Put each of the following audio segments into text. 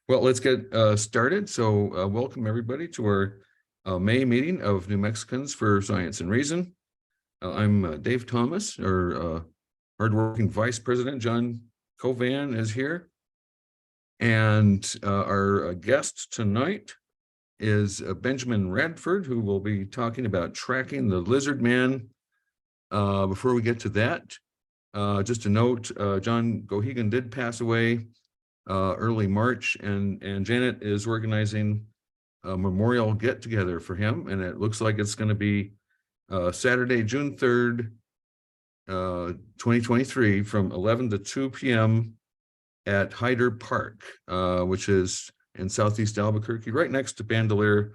Well, let's get started. So welcome everybody to our May meeting of New Mexicans for Science and Reason. I'm Dave Thomas, our hardworking Vice President John Covan is here. And our guest tonight is Benjamin Radford, who will be talking about tracking the lizard man. Before we get to that, just a note, John Gohegan did pass away early March, and Janet is organizing a memorial get together for him, and it looks like it's going to be Saturday, June 3rd, 2023, from 11 to 2 p.m. at Hyder Park, which is in Southeast Albuquerque, right next to Bandelier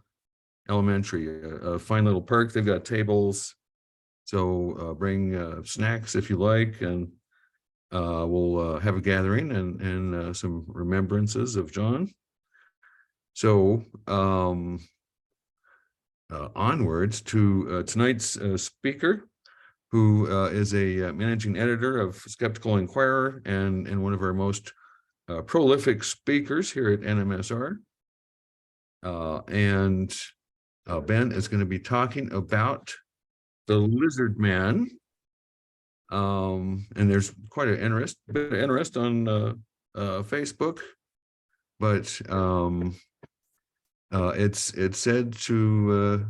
Elementary. A fine little park. They've got tables, so bring snacks if you like, and we'll have a gathering and some remembrances of John. So onwards to tonight's speaker, who is a managing editor of Skeptical Inquirer and one of our most prolific speakers here at NMSR. Ben is going to be talking about the lizard man. And there's quite a bit of interest on Facebook, but it's said to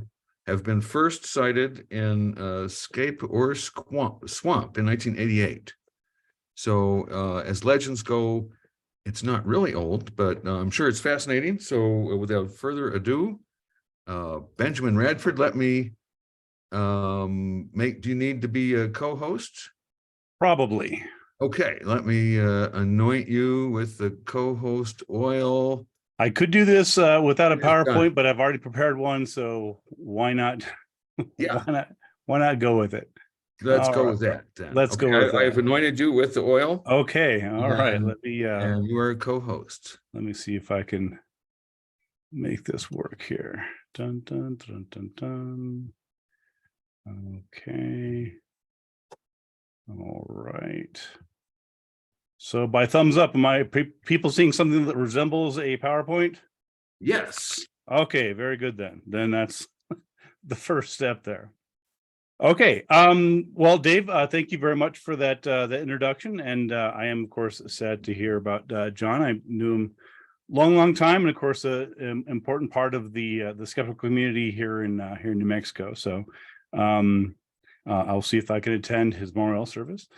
have been first sighted in Scape or Swamp in 1988. So as legends go, it's not really old, but I'm sure it's fascinating. So without further ado, Benjamin Radford, let me do you need to be a co-host? Probably. Okay, let me anoint you with the co-host oil. I could do this without a PowerPoint, but I've already prepared one, so why not? Yeah. Why not go with it? Let's go with that then. Let's go with that. I've anointed you with the oil. Okay, all right. Let me and you are a co-host. Let me see if I can make this work here. Dun dun dun dun dun. Okay. All right. So by thumbs up, am I people seeing something that resembles a PowerPoint? Yes. Okay, very good then. Then that's the first step there. Okay. Well, Dave, thank you very much for that the introduction. And I am, of course, sad to hear about John. I knew him long time, and of course, an important part of the skeptical community here in New Mexico. So I'll see if I can attend his memorial service.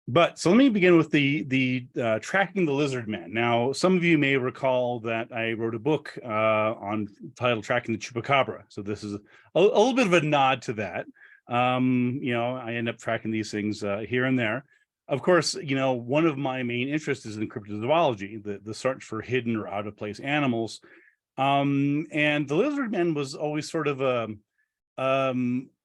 But so let me begin with the tracking the lizard man. Now, some of you may recall that I wrote a book on titled Tracking the Chupacabra. So this is a little bit of a nod to that. I end up tracking these things here and there. Of course, one of my main interests is in cryptozoology, the search for hidden or out of place animals. And the lizard man was always sort of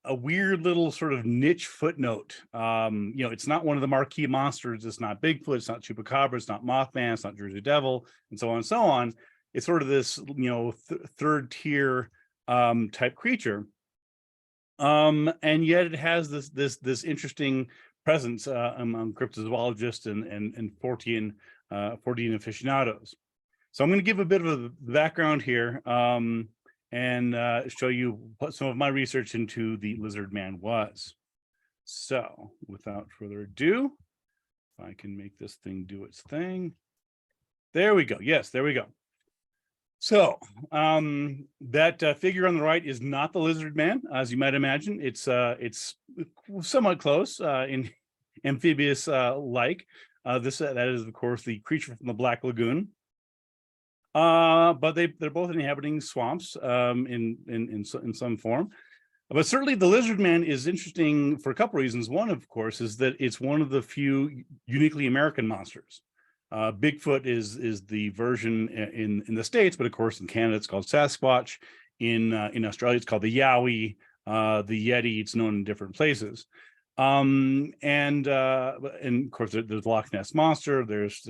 a weird little sort of niche footnote. It's not one of the marquee monsters. It's not Bigfoot. It's not Chupacabra. It's not Mothman. It's not Jersey Devil, and so on and so on. It's sort of this, third tier type creature. And yet it has this interesting presence among cryptozoologists and Fortean aficionados. So I'm going to give a bit of a background here. And show you what some of my research into the lizard man was. So without further ado, if I can make this thing do its thing. There we go. Yes, there we go. So that figure on the right is not the lizard man, as you might imagine. It's somewhat close in amphibious like. That is, of course, the creature from the Black Lagoon. But they're both inhabiting swamps in some form. But certainly the lizard man is interesting for a couple of reasons. One, of course, is that it's one of the few uniquely American monsters. Bigfoot is the version in the States, but of course in Canada it's called Sasquatch. In Australia it's called the Yowie. The Yeti, it's known in different places. And of course there's Loch Ness Monster. There's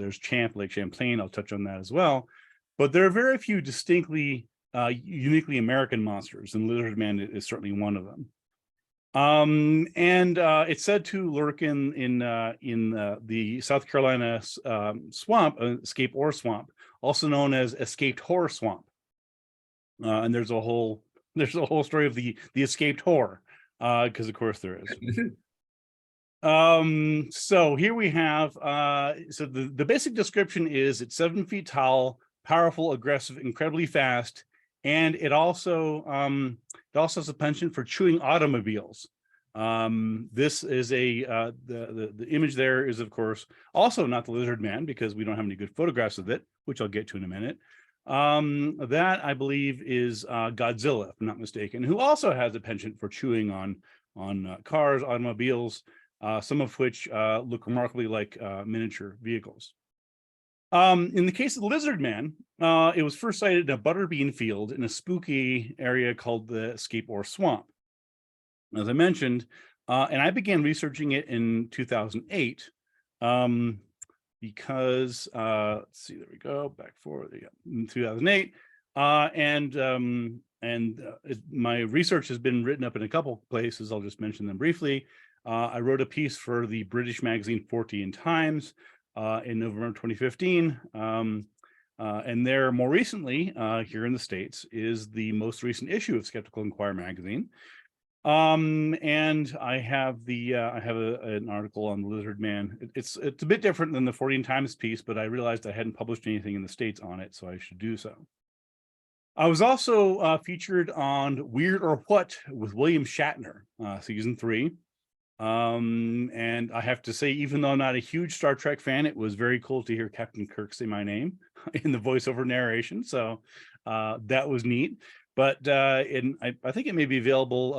Lake Champlain. I'll touch on that as well. But there are very few distinctly, uniquely American monsters, and lizard man is certainly one of them. It's said to lurk in the South Carolina swamp, Scape ore swamp, also known as escaped whore swamp. And there's a whole story of the escaped whore, because of course there is. So here we have so the basic description is it's 7 feet tall, powerful, aggressive, incredibly fast, and it also has a penchant for chewing automobiles. This is the image there is, of course, also not the lizard man, because we don't have any good photographs of it, which I'll get to in a minute. That I believe is Godzilla, if I'm not mistaken, who also has a penchant for chewing on cars, automobiles, some of which look remarkably like miniature vehicles. In the case of the lizard man, it was first sighted in a butterbean field in a spooky area called the Scape ore swamp. As I mentioned, and I began researching it in 2008, because let's see, there we go, back forward, in 2008, my research has been written up in a couple places. I'll just mention them briefly. I wrote a piece for the British magazine 14 Times in November 2015. And there, more recently, here in the States, is the most recent issue of Skeptical Inquirer magazine. And I have an article on the lizard man. It's a bit different than the 14 Times piece, but I realized I hadn't published anything in the States on it, so I should do so. I was also featured on Weird or What with William Shatner, season 3. And I have to say, even though I'm not a huge Star Trek fan, it was very cool to hear Captain Kirk say my name in the voiceover narration. So that was neat. But I think it may be available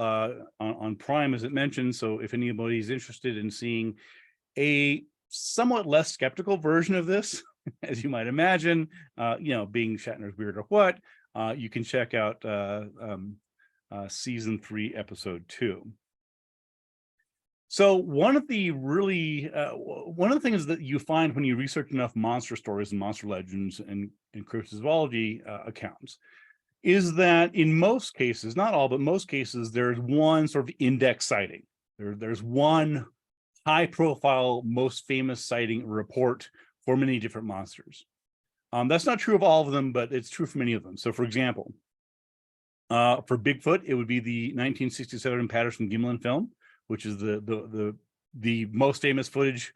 on Prime, as it mentioned. So if anybody's interested in seeing a somewhat less skeptical version of this, as you might imagine, being Shatner's Weird or What, you can check out season 3, episode 2. So one of the things that you find when you research enough monster stories and monster legends and cryptozoology accounts is that in most cases, not all, but most cases, there's one sort of index sighting. There's one high profile, most famous sighting report for many different monsters. That's not true of all of them, but it's true for many of them. So for example, for Bigfoot, it would be the 1967 Patterson-Gimlin film, which is the most famous footage,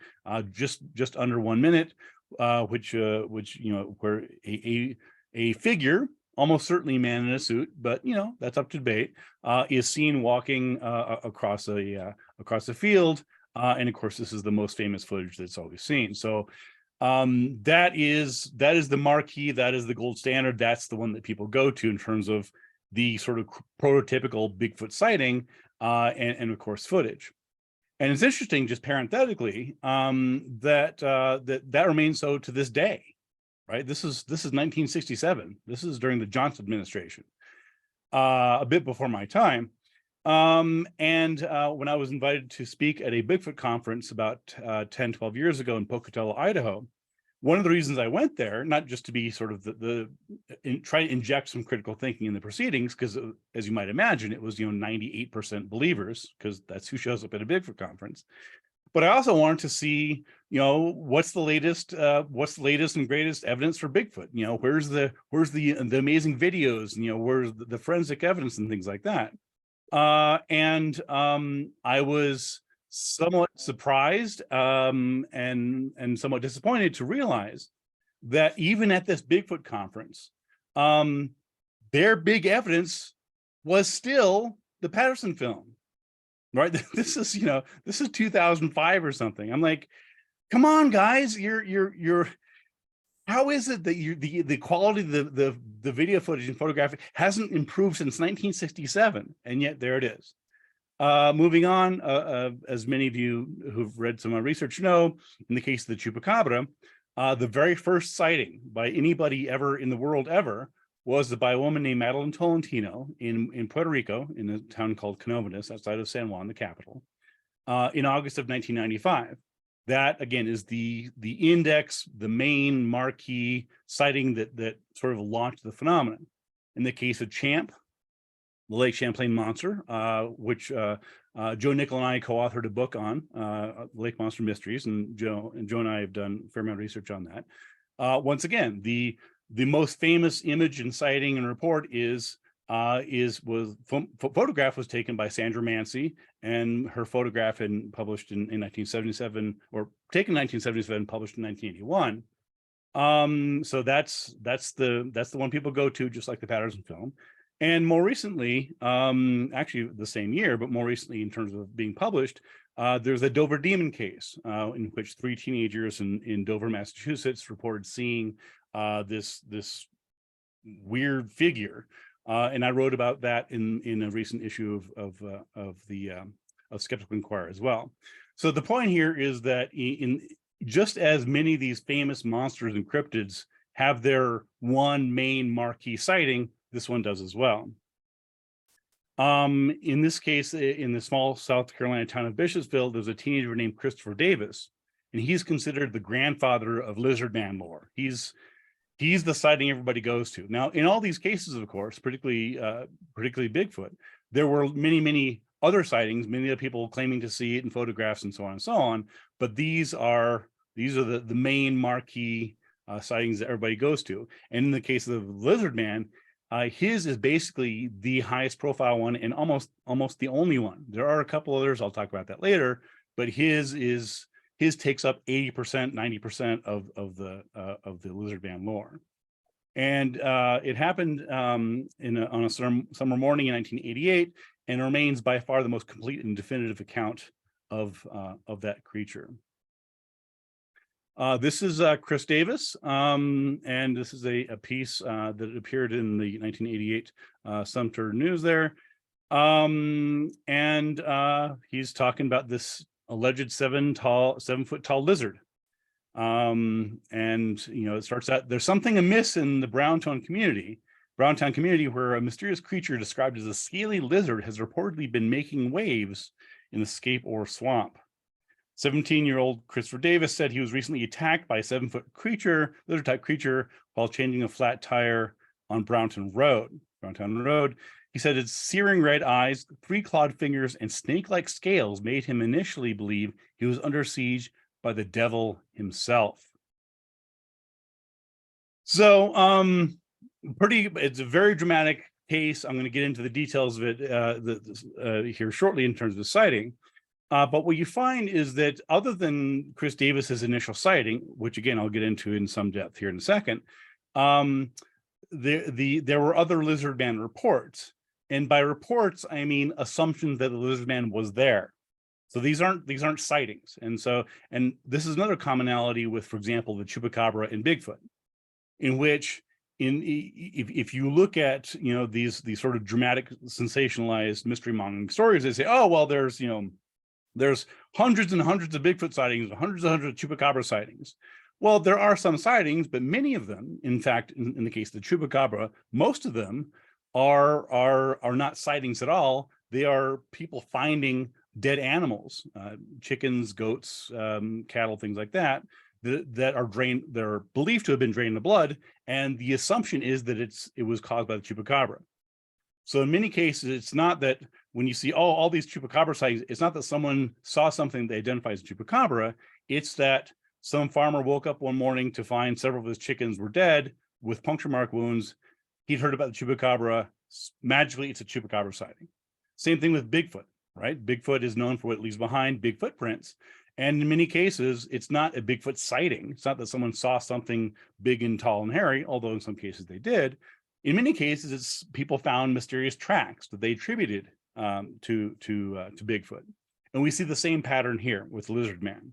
just under 1 minute, which where a figure, almost certainly a man in a suit, but that's up to debate, is seen walking across a field, and of course this is the most famous footage that's always seen. So that is the marquee, that is the gold standard, that's the one that people go to in terms of the sort of prototypical Bigfoot sighting, and of course footage. And it's interesting, just parenthetically, that remains so to this day, right? This is 1967. This is during the Johnson administration, a bit before my time. When I was invited to speak at a Bigfoot conference about 10, 12 years ago in Pocatello, Idaho, one of the reasons I went there, not just to be sort of try to inject some critical thinking in the proceedings, because as you might imagine, it was 98% believers, because that's who shows up at a Bigfoot conference. But I also wanted to see, what's the latest and greatest evidence for Bigfoot? Where's the amazing videos? Where's the forensic evidence and things like that? I was somewhat surprised and somewhat disappointed to realize that even at this Bigfoot conference, their big evidence was still the Patterson film, right? This is 2005 or something. I'm like, come on, guys, you're how is it that the quality of the video footage and photographic hasn't improved since 1967, and yet there it is. Moving on, as many of you who've read some of my research know, in the case of the Chupacabra, the very first sighting by anybody ever in the world ever was by a woman named Madeline Tolentino in Puerto Rico, in a town called Canóvanas, outside of San Juan, the capital, in August of 1995. That, again, is the index, the main marquee sighting that sort of launched the phenomenon. In the case of Champ, the Lake Champlain monster, which Joe Nickel and I co-authored a book on Lake Monster Mysteries, and Joe and I have done a fair amount of research on that. Once again, the most famous image and sighting and report photograph was taken by Sandra Mancy, and her photograph published in 1977, or taken in 1977, published in 1981. So that's the one people go to, just like the Patterson film. And more recently, actually the same year, but more recently in terms of being published, there's a Dover demon case in which 3 teenagers in Dover, Massachusetts, reported seeing this weird figure, and I wrote about that in a recent issue of Skeptical Inquirer as well. So the point here is that just as many of these famous monsters and cryptids have their one main marquee sighting, this one does as well. In this case, in the small South Carolina town of Bishopsville, there's a teenager named Christopher Davis, and he's considered the grandfather of lizard man lore. He's the sighting everybody goes to. Now, in all these cases, of course, particularly Bigfoot, there were many other sightings, many of the people claiming to see it in photographs and so on and so on. But these are the main marquee sightings that everybody goes to. And in the case of the lizard man, his is basically the highest profile one and almost the only one. There are a couple others, I'll talk about that later, but his takes up 80%, 90% of the lizard man lore. And it happened on a summer morning in 1988, and remains by far the most complete and definitive account of that creature. This is Chris Davis, and this is a piece that appeared in the 1988 Sumter News there. And he's talking about this alleged 7-foot tall lizard. And it starts out, there's something amiss in the Browntown community, where a mysterious creature described as a scaly lizard has reportedly been making waves in the Scape or swamp. 17-year-old Christopher Davis said he was recently attacked by a 7-foot lizard-type creature, while changing a flat tire on Browntown Road. He said its searing red eyes, 3 clawed fingers, and snake-like scales made him initially believe he was under siege by the devil himself. So, it's a very dramatic case. I'm going to get into the details of it here shortly in terms of the sighting. But what you find is that other than Chris Davis's initial sighting, which again I'll get into in some depth here in a second, there were other lizard man reports, and by reports I mean assumptions that the lizard man was there. So these aren't sightings, and this is another commonality with, for example, the chupacabra and Bigfoot, in which if you look at these sort of dramatic, sensationalized, mystery mongering stories, they say, oh well, there's hundreds and hundreds of Bigfoot sightings, hundreds and hundreds of chupacabra sightings. Well, there are some sightings, but many of them, in fact, in the case of the chupacabra, most of them are not sightings at all. They are people finding dead animals, chickens, goats, cattle, things like that, that are drained. They're believed to have been drained of blood, and the assumption is that it was caused by the chupacabra. So in many cases, it's not that when you see all these chupacabra sightings, it's not that someone saw something they identify as chupacabra. It's that some farmer woke up one morning to find several of his chickens were dead with puncture mark wounds. He'd heard about the chupacabra. Magically, it's a chupacabra sighting. Same thing with Bigfoot, right? Bigfoot is known for what it leaves behind, big footprints. And in many cases, it's not a Bigfoot sighting. It's not that someone saw something big and tall and hairy, although in some cases they did. In many cases, it's people found mysterious tracks that they attributed to Bigfoot. And we see the same pattern here with lizard man.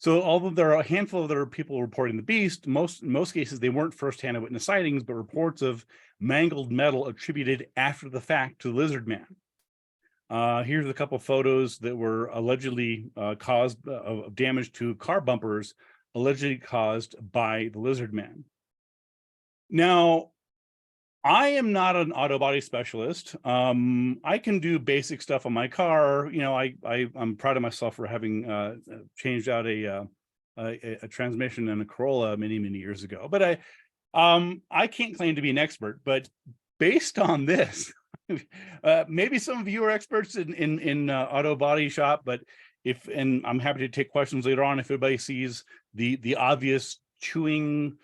So although there are a handful of other people reporting the beast, in most cases, they weren't firsthand witness sightings, but reports of mangled metal attributed after the fact to the lizard man. Here's a couple of photos that were allegedly caused of damage to car bumpers, allegedly caused by the lizard man. Now, I am not an auto body specialist. I can do basic stuff on my car. I'm proud of myself for having changed out a transmission in a Corolla many years ago. But I can't claim to be an expert. But based on this, maybe some of you are experts in auto body shop, but and I'm happy to take questions later on if everybody sees the obvious chewing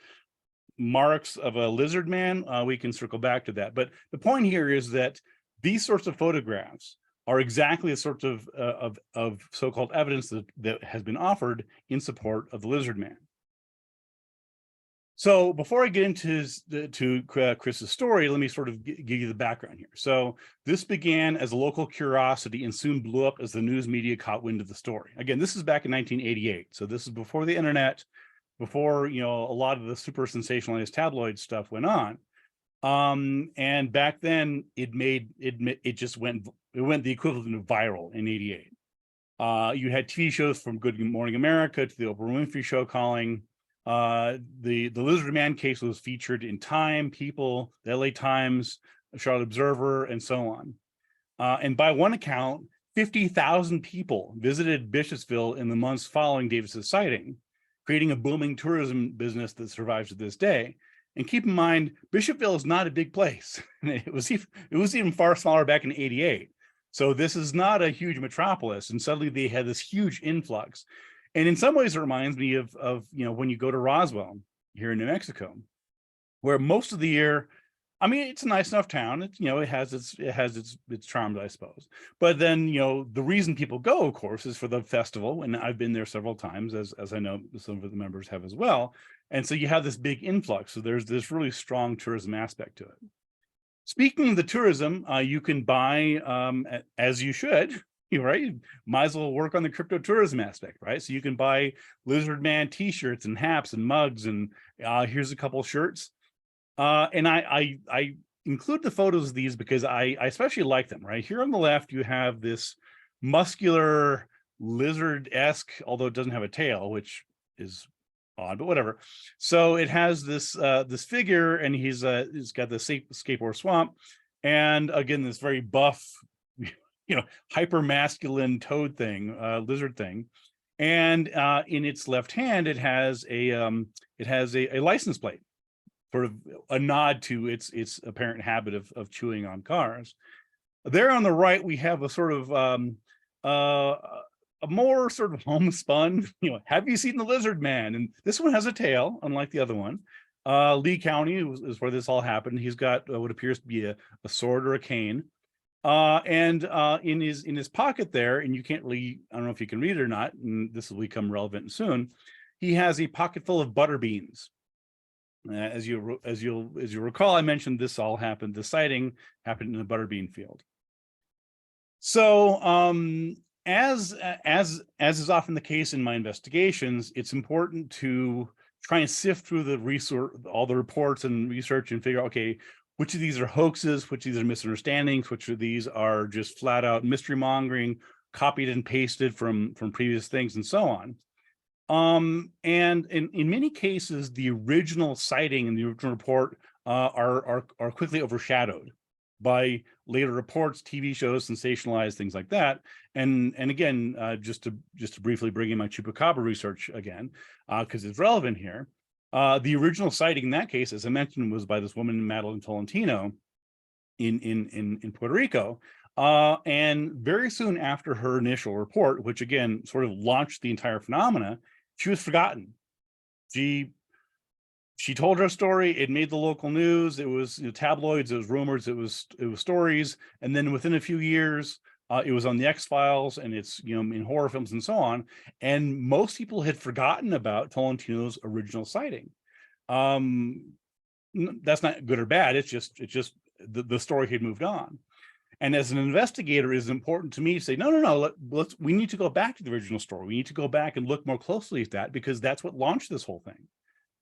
marks of a lizard man, we can circle back to that. But the point here is that these sorts of photographs are exactly the sorts of so-called evidence that has been offered in support of the lizard man. So before I get into Chris's story, let me sort of give you the background here. So this began as a local curiosity and soon blew up as the news media caught wind of the story. Again, this is back in 1988. So this is before the internet, before, a lot of the super sensationalized tabloid stuff went on. And back then it went the equivalent of viral in 88. You had TV shows from Good Morning America to the Oprah Winfrey Show calling. The Lizard Man case was featured in Time, People, the LA Times, Charlotte Observer, and so on. And by one account, 50,000 people visited Bishopsville in the months following Davis's sighting, creating a booming tourism business that survives to this day. And keep in mind, Bishopsville is not a big place. It was even far smaller back in 88. So this is not a huge metropolis. And suddenly they had this huge influx. And in some ways, it reminds me of when you go to Roswell here in New Mexico, where most of the year, I mean, it's a nice enough town. It has its charms, I suppose. But then, the reason people go, of course, is for the festival. And I've been there several times, as I know some of the members have as well. And so you have this big influx. So there's this really strong tourism aspect to it. Speaking of the tourism, you can buy, as you should, right? You might as well work on the crypto tourism aspect, right? So you can buy Lizard Man t-shirts and hats and mugs, and here's a couple shirts. And I include the photos of these because I especially like them, right? Here on the left, you have this muscular lizard-esque, although it doesn't have a tail, which is odd, but whatever. So it has this figure, and he's got the Scape or swamp, and again, this very buff, hyper masculine toad thing, lizard thing, and in its left hand, it has a license plate, sort of a nod to its apparent habit of chewing on cars. There on the right, we have a sort of a more sort of homespun, have you seen the Lizard Man? And this one has a tail, unlike the other one. Lee County is where this all happened. He's got what appears to be a sword or a cane. And in his pocket there, and you can't really, I don't know if you can read it or not, and this will become relevant soon, he has a pocket full of butter beans. As you'll recall, I mentioned this sighting happened in a butterbean field. So as is often the case in my investigations, it's important to try and sift through all the reports and research and figure out, okay, which of these are hoaxes, which of these are misunderstandings, which of these are just flat out mystery mongering, copied and pasted from previous things, and so on. And in many cases, the original sighting and the original report are quickly overshadowed by later reports, TV shows, sensationalized things like that. And again, just to briefly bring in my Chupacabra research again, because it's relevant here. The original sighting in that case, as I mentioned, was by this woman, Madeline Tolentino, in Puerto Rico. And very soon after her initial report, which again sort of launched the entire phenomena, she was forgotten. She told her story. It made the local news. It was tabloids. It was rumors. It was stories. And then within a few years, it was on the X-Files, and it's in horror films and so on. And most people had forgotten about Tolentino's original sighting. That's not good or bad. It's just the story had moved on. And as an investigator, it is important to me to say, no, we need to go back to the original story. We need to go back and look more closely at that, because that's what launched this whole thing.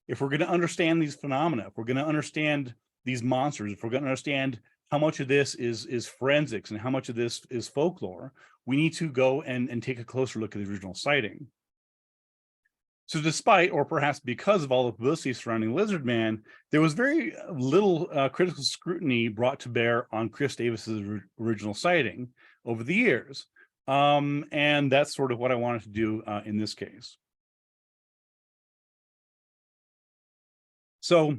If we're going to understand these phenomena, if we're going to understand these monsters, if we're going to understand how much of this is forensics and how much of this is folklore, we need to go and take a closer look at the original sighting. So despite, or perhaps because of all the publicity surrounding Lizard Man, there was very little critical scrutiny brought to bear on Chris Davis's original sighting over the years. And that's sort of what I wanted to do in this case. So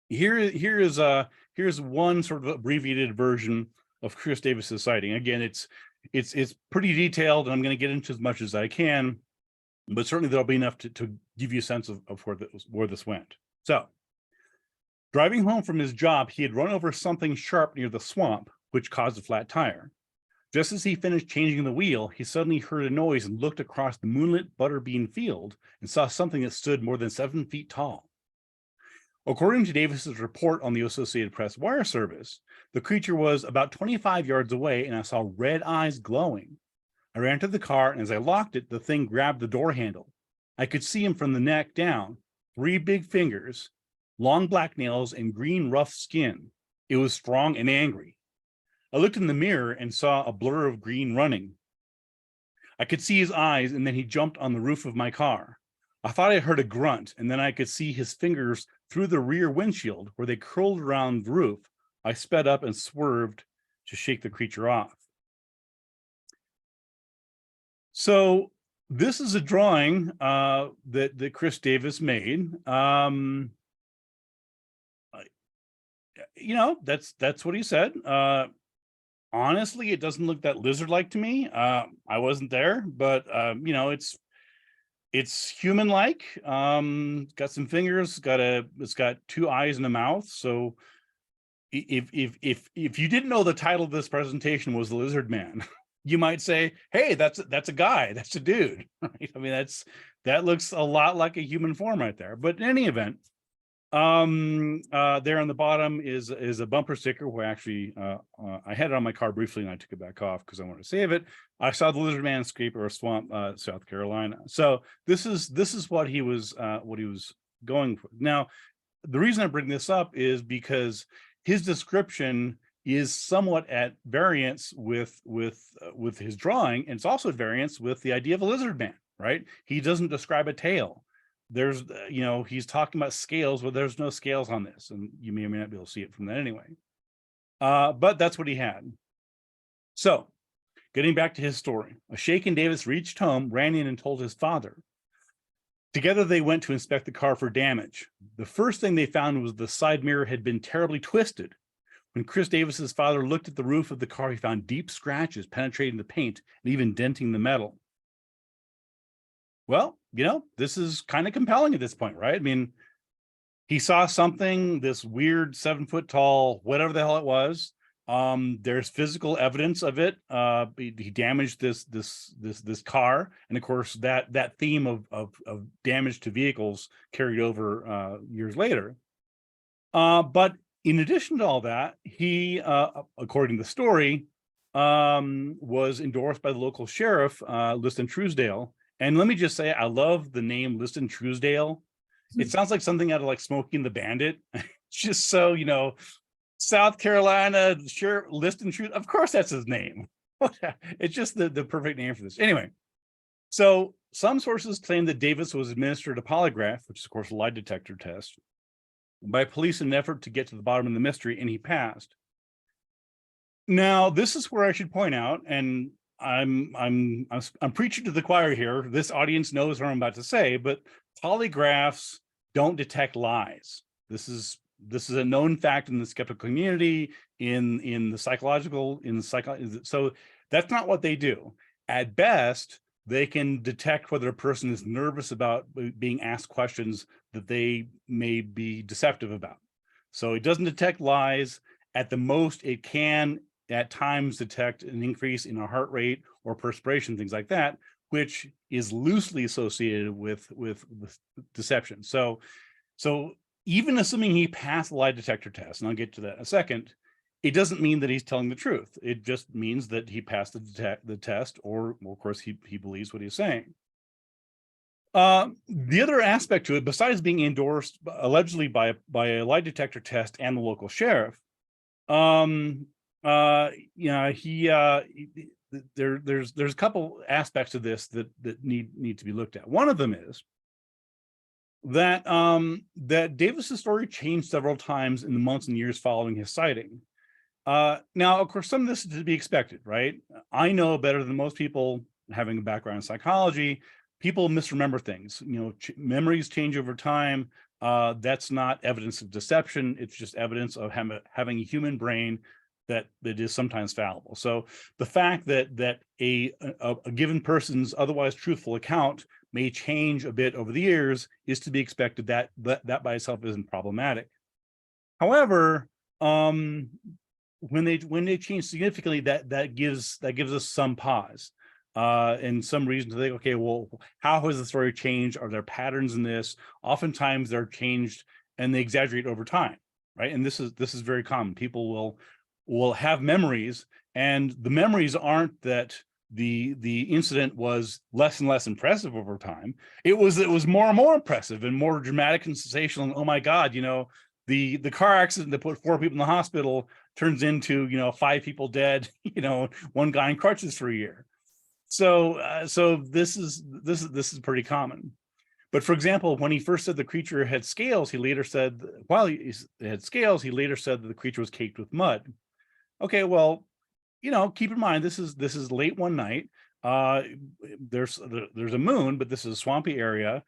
Here's one sort of abbreviated version of Chris Davis's sighting. Again, it's pretty detailed, and I'm going to get into as much as I can, but certainly there'll be enough to give you a sense of where this went. So, driving home from his job, he had run over something sharp near the swamp, which caused a flat tire. Just as he finished changing the wheel, he suddenly heard a noise and looked across the moonlit butterbean field and saw something that stood more than 7 feet tall. According to Davis's report on the Associated Press wire service, the creature was about 25 yards away, and I saw red eyes glowing. I ran to the car, and as I locked it, the thing grabbed the door handle. I could see him from the neck down, 3 big fingers, long black nails, and green rough skin. It was strong and angry. I looked in the mirror and saw a blur of green running. I could see his eyes, and then he jumped on the roof of my car. I thought I heard a grunt, and then I could see his fingers through the rear windshield where they curled around the roof. I sped up and swerved to shake the creature off. So this is a drawing that Chris Davis made. That's what he said. Honestly, it doesn't look that lizard-like to me. I wasn't there, but it's human-like. Got some fingers. It's got 2 eyes and a mouth. So if you didn't know the title of this presentation was the Lizard Man, you might say, "Hey, that's a guy. That's a dude." Right? I mean, that looks a lot like a human form right there. But in any event, there on the bottom is a bumper sticker where actually I had it on my car briefly and I took it back off because I wanted to save it. I saw the Lizard Man Scape or Swamp, South Carolina. So this is what he was going for. Now, the reason I bring this up is because his description is somewhat at variance with his drawing, and it's also at variance with the idea of a lizard man, right? He doesn't describe a tail. There's, he's talking about scales, but there's no scales on this, and you may or may not be able to see it from that anyway. But that's what he had. So, getting back to his story, a shaken Davis reached home, ran in, and told his father. Together, they went to inspect the car for damage. The first thing they found was the side mirror had been terribly twisted. When Chris Davis's father looked at the roof of the car, he found deep scratches penetrating the paint and even denting the metal. Well, this is kind of compelling at this point, right? I mean, he saw something, this weird 7 foot tall, whatever the hell it was. There's physical evidence of it. He damaged this car, and of course that theme of damage to vehicles carried over years later. But in addition to all that, he, according to the story, was endorsed by the local sheriff, Liston Truesdale. And let me just say, I love the name Liston Truesdale. It sounds like something out of like Smokey and the Bandit. Just so, South Carolina, Sheriff Liston Truesdale. Of course, that's his name. It's just the perfect name for this. Anyway, so some sources claim that Davis was administered a polygraph, which is, of course, a lie detector test, by police in an effort to get to the bottom of the mystery, and he passed. Now, this is where I should point out, and I'm preaching to the choir here. This audience knows what I'm about to say, but polygraphs don't detect lies. This is a known fact in the skeptical community, in the psychological, so that's not what they do. At best, they can detect whether a person is nervous about being asked questions that they may be deceptive about. So it doesn't detect lies. At the most, it can at times detect an increase in a heart rate or perspiration, things like that, which is loosely associated with deception. So even assuming he passed the lie detector test, and I'll get to that in a second, it doesn't mean that he's telling the truth. It just means that he passed the test, or of course he believes what he's saying. The other aspect to it, besides being endorsed allegedly by a lie detector test and the local sheriff, there's a couple aspects of this that need to be looked at. One of them is that Davis's story changed several times in the months and years following his sighting. Now, of course, some of this is to be expected, right? I know better than most people, having a background in psychology, people misremember things. Memories change over time. that's not evidence of deception. It's just evidence of having a human brain that is sometimes fallible. So the fact that a given person's otherwise truthful account may change a bit over the years is to be expected. That by itself isn't problematic. However, when they change significantly, that gives us some pause and some reason to think, okay, well, how has the story changed? Are there patterns in this? Oftentimes they're changed and they exaggerate over time, right? And this is very common. People will have memories, and the memories aren't that the incident was less and less impressive over time. It was more and more impressive and more dramatic and sensational. And, oh my God, the car accident that put 4 people in the hospital turns into 5 people dead, one guy in crutches for a year. So this is pretty common. But for example, when he first said the creature had scales, he later said, while he had scales, he later said that the creature was caked with mud. Okay, well, keep in mind this is late one night. There's a moon, but this is a swampy area.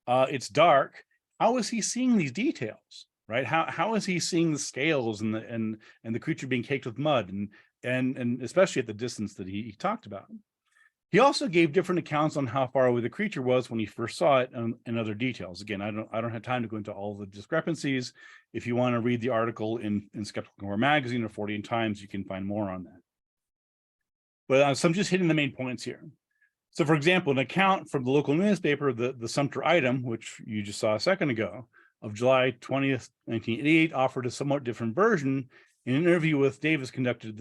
It's dark. How is he seeing these details? Right? How is he seeing the scales and the creature being caked with mud and especially at the distance that he talked about? He also gave different accounts on how far away the creature was when he first saw it and other details. Again, I don't have time to go into all the discrepancies. If you want to read the article in Skeptical Inquirer magazine or 48 Times, you can find more on that. But so I'm just hitting the main points here. So for example, an account from the local newspaper, the Sumter Item, which you just saw a second ago, of July 20th, 1988, offered a somewhat different version. In an interview with Davis conducted at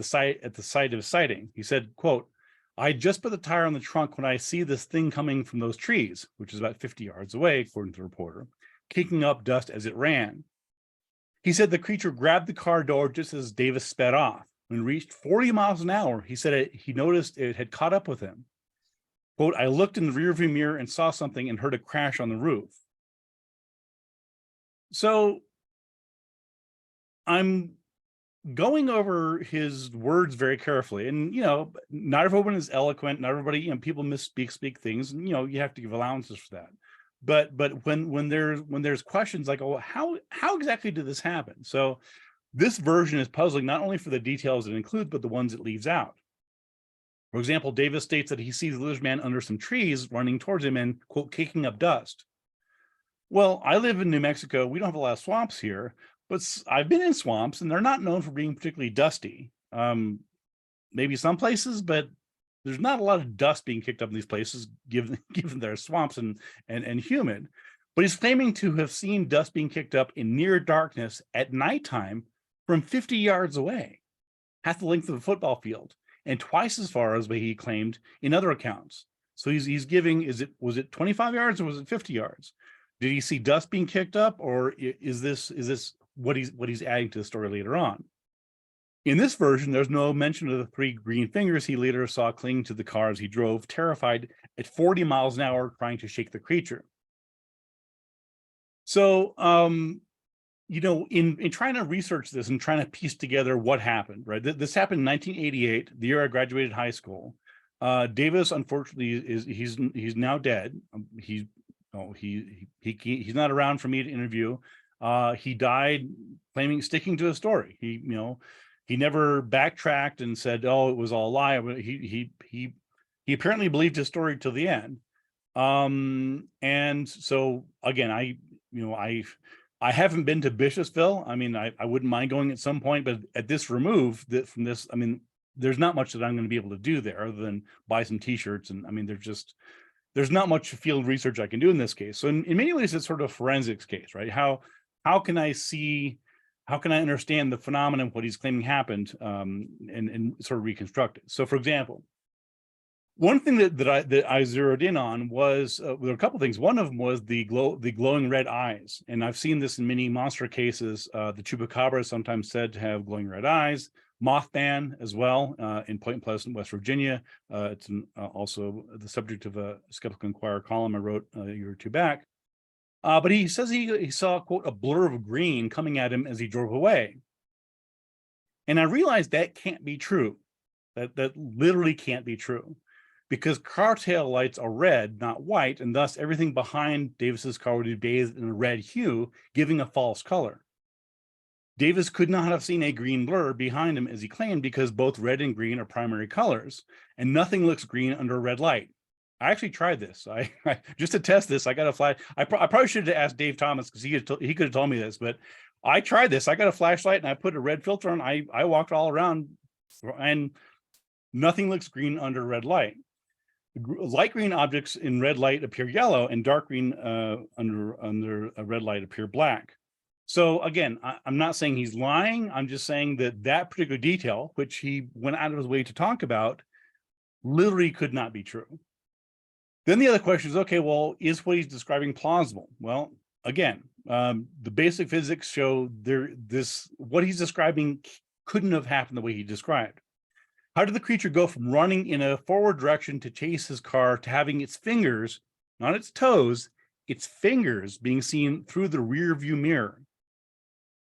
the site of his sighting, he said, quote, "I just put the tire on the trunk when I see this thing coming from those trees," which is about 50 yards away, according to the reporter, kicking up dust as it ran. He said the creature grabbed the car door just as Davis sped off. When it reached 40 miles an hour, he said he noticed it had caught up with him. Quote, "I looked in the rearview mirror and saw something and heard a crash on the roof." So I'm going over his words very carefully, and not everyone is eloquent, not everybody, people speak things, and you have to give allowances for that. But when there's questions like, oh, how exactly did this happen? So this version is puzzling not only for the details it includes, but the ones it leaves out. For example, Davis states that he sees the lizard man under some trees running towards him and, quote, kicking up dust. Well, I live in New Mexico. We don't have a lot of swamps here, but I've been in swamps and they're not known for being particularly dusty. Maybe some places, but there's not a lot of dust being kicked up in these places, given their swamps and humid. But he's claiming to have seen dust being kicked up in near darkness at nighttime from 50 yards away, half the length of a football field, and twice as far as he claimed in other accounts. So he's giving, was it 25 yards or was it 50 yards? Did he see dust being kicked up, or is this what he's adding to the story later on? In this version, there's no mention of the 3 green fingers he later saw clinging to the car as he drove, terrified at 40 miles an hour, trying to shake the creature. So, in trying to research this and trying to piece together what happened, right? This happened in 1988, the year I graduated high school. Davis, unfortunately, he's now dead. He's not around for me to interview. He died sticking to his story. He never backtracked and said, "Oh, it was all a lie." He apparently believed his story till the end. And so again, I haven't been to Bishopsville. I mean, I wouldn't mind going at some point, but at this remove from this, I mean, there's not much that I'm going to be able to do there other than buy some t-shirts. And I mean, there's not much field research I can do in this case. So in many ways, it's sort of a forensics case, right? How can I understand the phenomenon, what he's claiming happened, and sort of reconstruct it? So for example, one thing that I zeroed in on was there were a couple of things. One of them was the glowing red eyes, and I've seen this in many monster cases. The chupacabra is sometimes said to have glowing red eyes. Mothman as well in Point Pleasant, West Virginia. It's also the subject of a Skeptical Inquirer column I wrote a year or two back. But he says he saw, quote, a blur of green coming at him as he drove away. And I realized that can't be true. That literally can't be true. because car tail lights are red, not white, and thus everything behind Davis's car would be bathed in a red hue, giving a false color. Davis could not have seen a green blur behind him as he claimed, because both red and green are primary colors, and nothing looks green under a red light. I actually tried this. I just to test this, I got a flash. I probably should have asked Dave Thomas, because he could have told me this, but I tried this. I got a flashlight and I put a red filter on. I walked all around, and nothing looks green under red light. Light green objects in red light appear yellow, and dark green under a red light appear black. So again, I'm not saying he's lying. I'm just saying that that particular detail, which he went out of his way to talk about, literally could not be true. Then the other question is, okay, well, is what he's describing plausible? Well, again, the basic physics show what he's describing couldn't have happened the way he described. How did the creature go from running in a forward direction to chase his car to having its fingers, not its toes, its fingers being seen through the rear view mirror?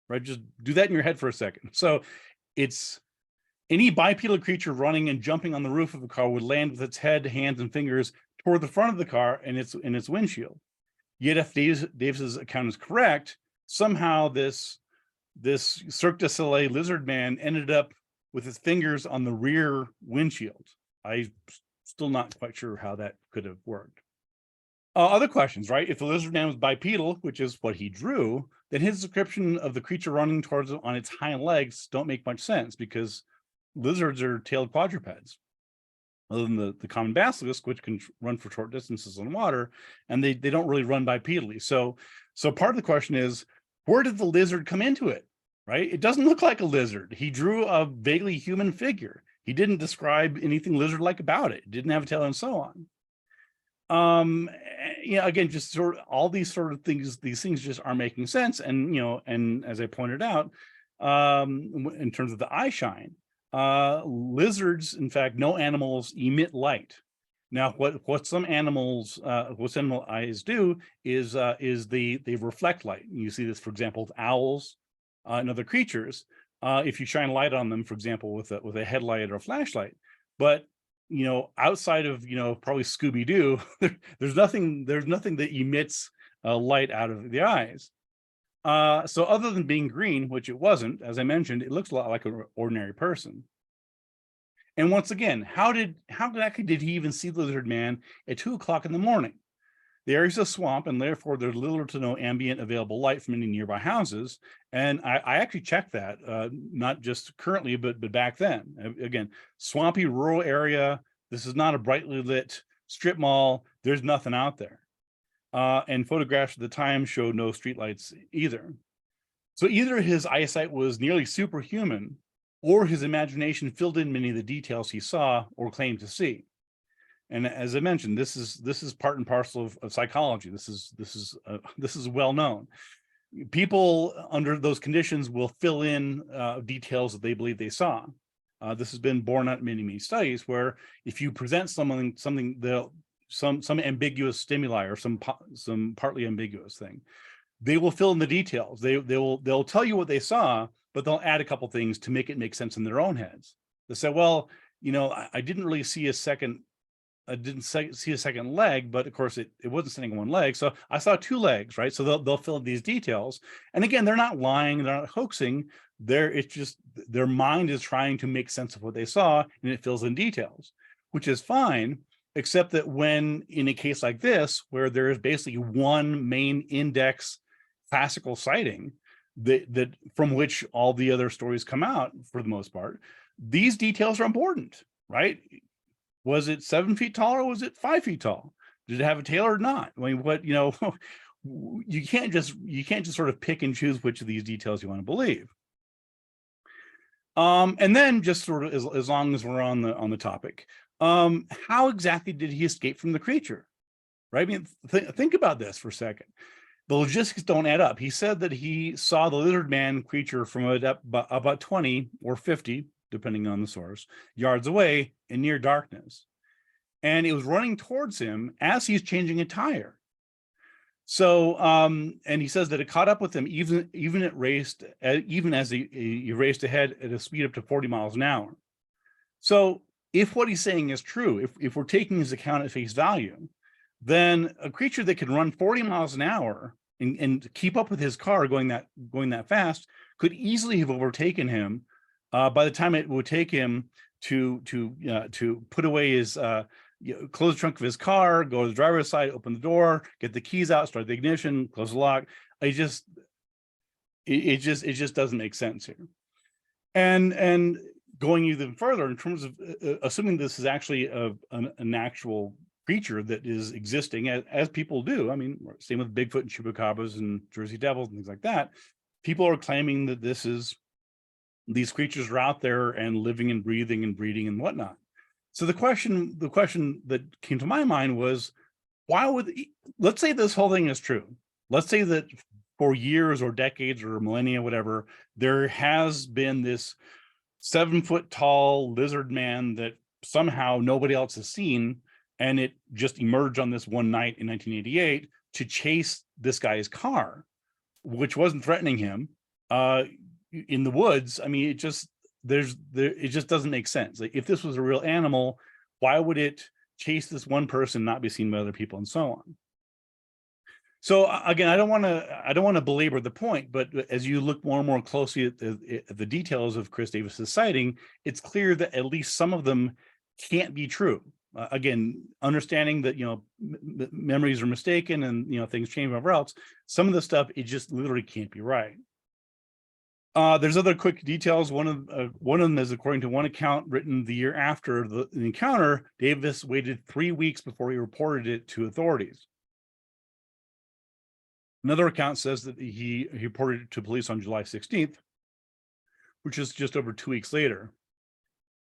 Right, just do that in your head for a second. So it's any bipedal creature running and jumping on the roof of a car would land with its head, hands, and fingers toward the front of the car and its windshield. Yet if Davis's account is correct, somehow this Cirque du Soleil lizard man ended up with his fingers on the rear windshield. I'm still not quite sure how that could have worked. Other questions, right? If the lizard man was bipedal, which is what he drew, then his description of the creature running towards it on its hind legs don't make much sense, because lizards are tailed quadrupeds, other than the common basilisk, which can run for short distances on water, and they don't really run bipedally. So part of the question is, where did the lizard come into it, right? It doesn't look like a lizard. He drew a vaguely human figure. He didn't describe anything lizard-like about it. It didn't have a tail and so on. Again, just sort of all these sort of things, these things just aren't making sense. And, and as I pointed out, in terms of the eye shine, lizards, in fact, no animals emit light. Now, what some animals, what animal eyes do is they reflect light. You see this, for example, with owls and other creatures. If you shine light on them, for example, with a headlight or a flashlight, but outside of probably Scooby-Doo, there's nothing that emits light out of the eyes. So other than being green, which it wasn't, as I mentioned, it looks a lot like an ordinary person. And once again, how exactly did he even see the lizard man at 2 o'clock in the morning? The area is a swamp, and therefore there's little to no ambient available light from any nearby houses. And I actually checked that, not just currently, but back then. Again, swampy rural area. This is not a brightly lit strip mall. There's nothing out there. And photographs at the time showed no streetlights either. So either his eyesight was nearly superhuman, or his imagination filled in many of the details he saw or claimed to see. And as I mentioned, this is part and parcel of psychology. This is well known. People under those conditions will fill in details that they believe they saw. This has been borne out in many studies, where if you present some ambiguous stimuli or some partly ambiguous thing, they will fill in the details. They'll tell you what they saw, but they'll add a couple things to make it make sense in their own heads. They say, well, I didn't really see a second. I didn't see a second leg, but of course it wasn't standing on one leg. So I saw 2 legs, right? So they'll fill in these details. And again, they're not lying, they're not hoaxing. It's just their mind is trying to make sense of what they saw, and it fills in details, which is fine, except that when in a case like this, where there is basically one main index classical sighting that from which all the other stories come out for the most part, these details are important, right? Was it 7 feet tall, or was it 5 feet tall? Did it have a tail or not? I mean, you can't just sort of pick and choose which of these details you want to believe. And then just sort of as long as we're on the topic, how exactly did he escape from the creature? Right? I mean, think about this for a second. The logistics don't add up. He said that he saw the lizard man creature from about 20 or 50, depending on the source, yards away in near darkness. And it was running towards him as he's changing a tire. So, and he says that it caught up with him even as he raced ahead at a speed up to 40 miles an hour. So if what he's saying is true, if we're taking his account at face value, then a creature that can run 40 miles an hour and keep up with his car going that fast could easily have overtaken him by the time it would take him to put away his close the trunk of his car, go to the driver's side, open the door, get the keys out, start the ignition, close the lock. It just doesn't make sense here. And going even further in terms of assuming this is actually an actual creature that is existing as people do. I mean, same with Bigfoot and chupacabras and Jersey devils and things like that. People are claiming that these creatures are out there and living and breathing and breeding and whatnot. So the question that came to my mind was, let's say this whole thing is true. Let's say that for years or decades or millennia, whatever, there has been this 7-foot tall lizard man that somehow nobody else has seen, and it just emerged on this one night in 1988 to chase this guy's car, which wasn't threatening him in the woods. I mean, it just doesn't make sense. Like, if this was a real animal, why would it chase this one person, not be seen by other people, and so on? So again, I don't want to belabor the point, but as you look more and more closely at the details of Chris Davis's sighting, it's clear that at least some of them can't be true. Again, understanding that memories are mistaken and things change, whatever else. Some of the stuff, it just literally can't be right. There's other quick details. One of them is, according to one account written the year after the encounter, Davis waited 3 weeks before he reported it to authorities. Another account says that he reported it to police on July 16th, which is just over 2 weeks later.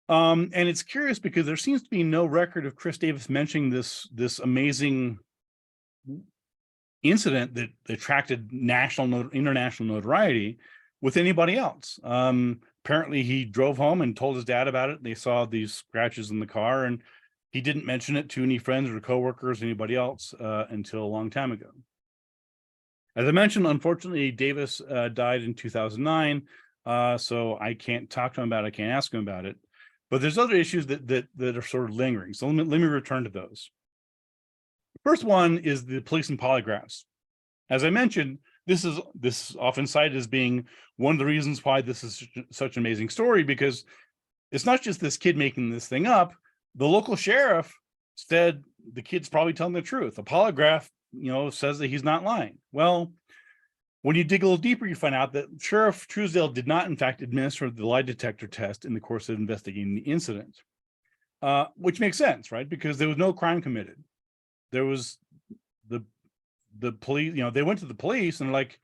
And it's curious because there seems to be no record of Chris Davis mentioning this amazing incident that attracted international notoriety with anybody else. Apparently he drove home and told his dad about it. They saw these scratches in the car, and he didn't mention it to any friends or coworkers, anybody else, until a long time ago. As I mentioned, unfortunately, Davis died in 2009, so I can't talk to him about it. I can't ask him about it. But there's other issues that are sort of lingering. So let me return to those. The first one is the police and polygraphs. As I mentioned, this is often cited as being one of the reasons why this is such an amazing story, because it's not just this kid making this thing up. The local sheriff said the kid's probably telling the truth. A polygraph says that he's not lying. Well, when you dig a little deeper, you find out that Sheriff Truesdale did not, in fact, administer the lie detector test in the course of investigating the incident, which makes sense, right? Because there was no crime committed. There was the police, they went to the police and like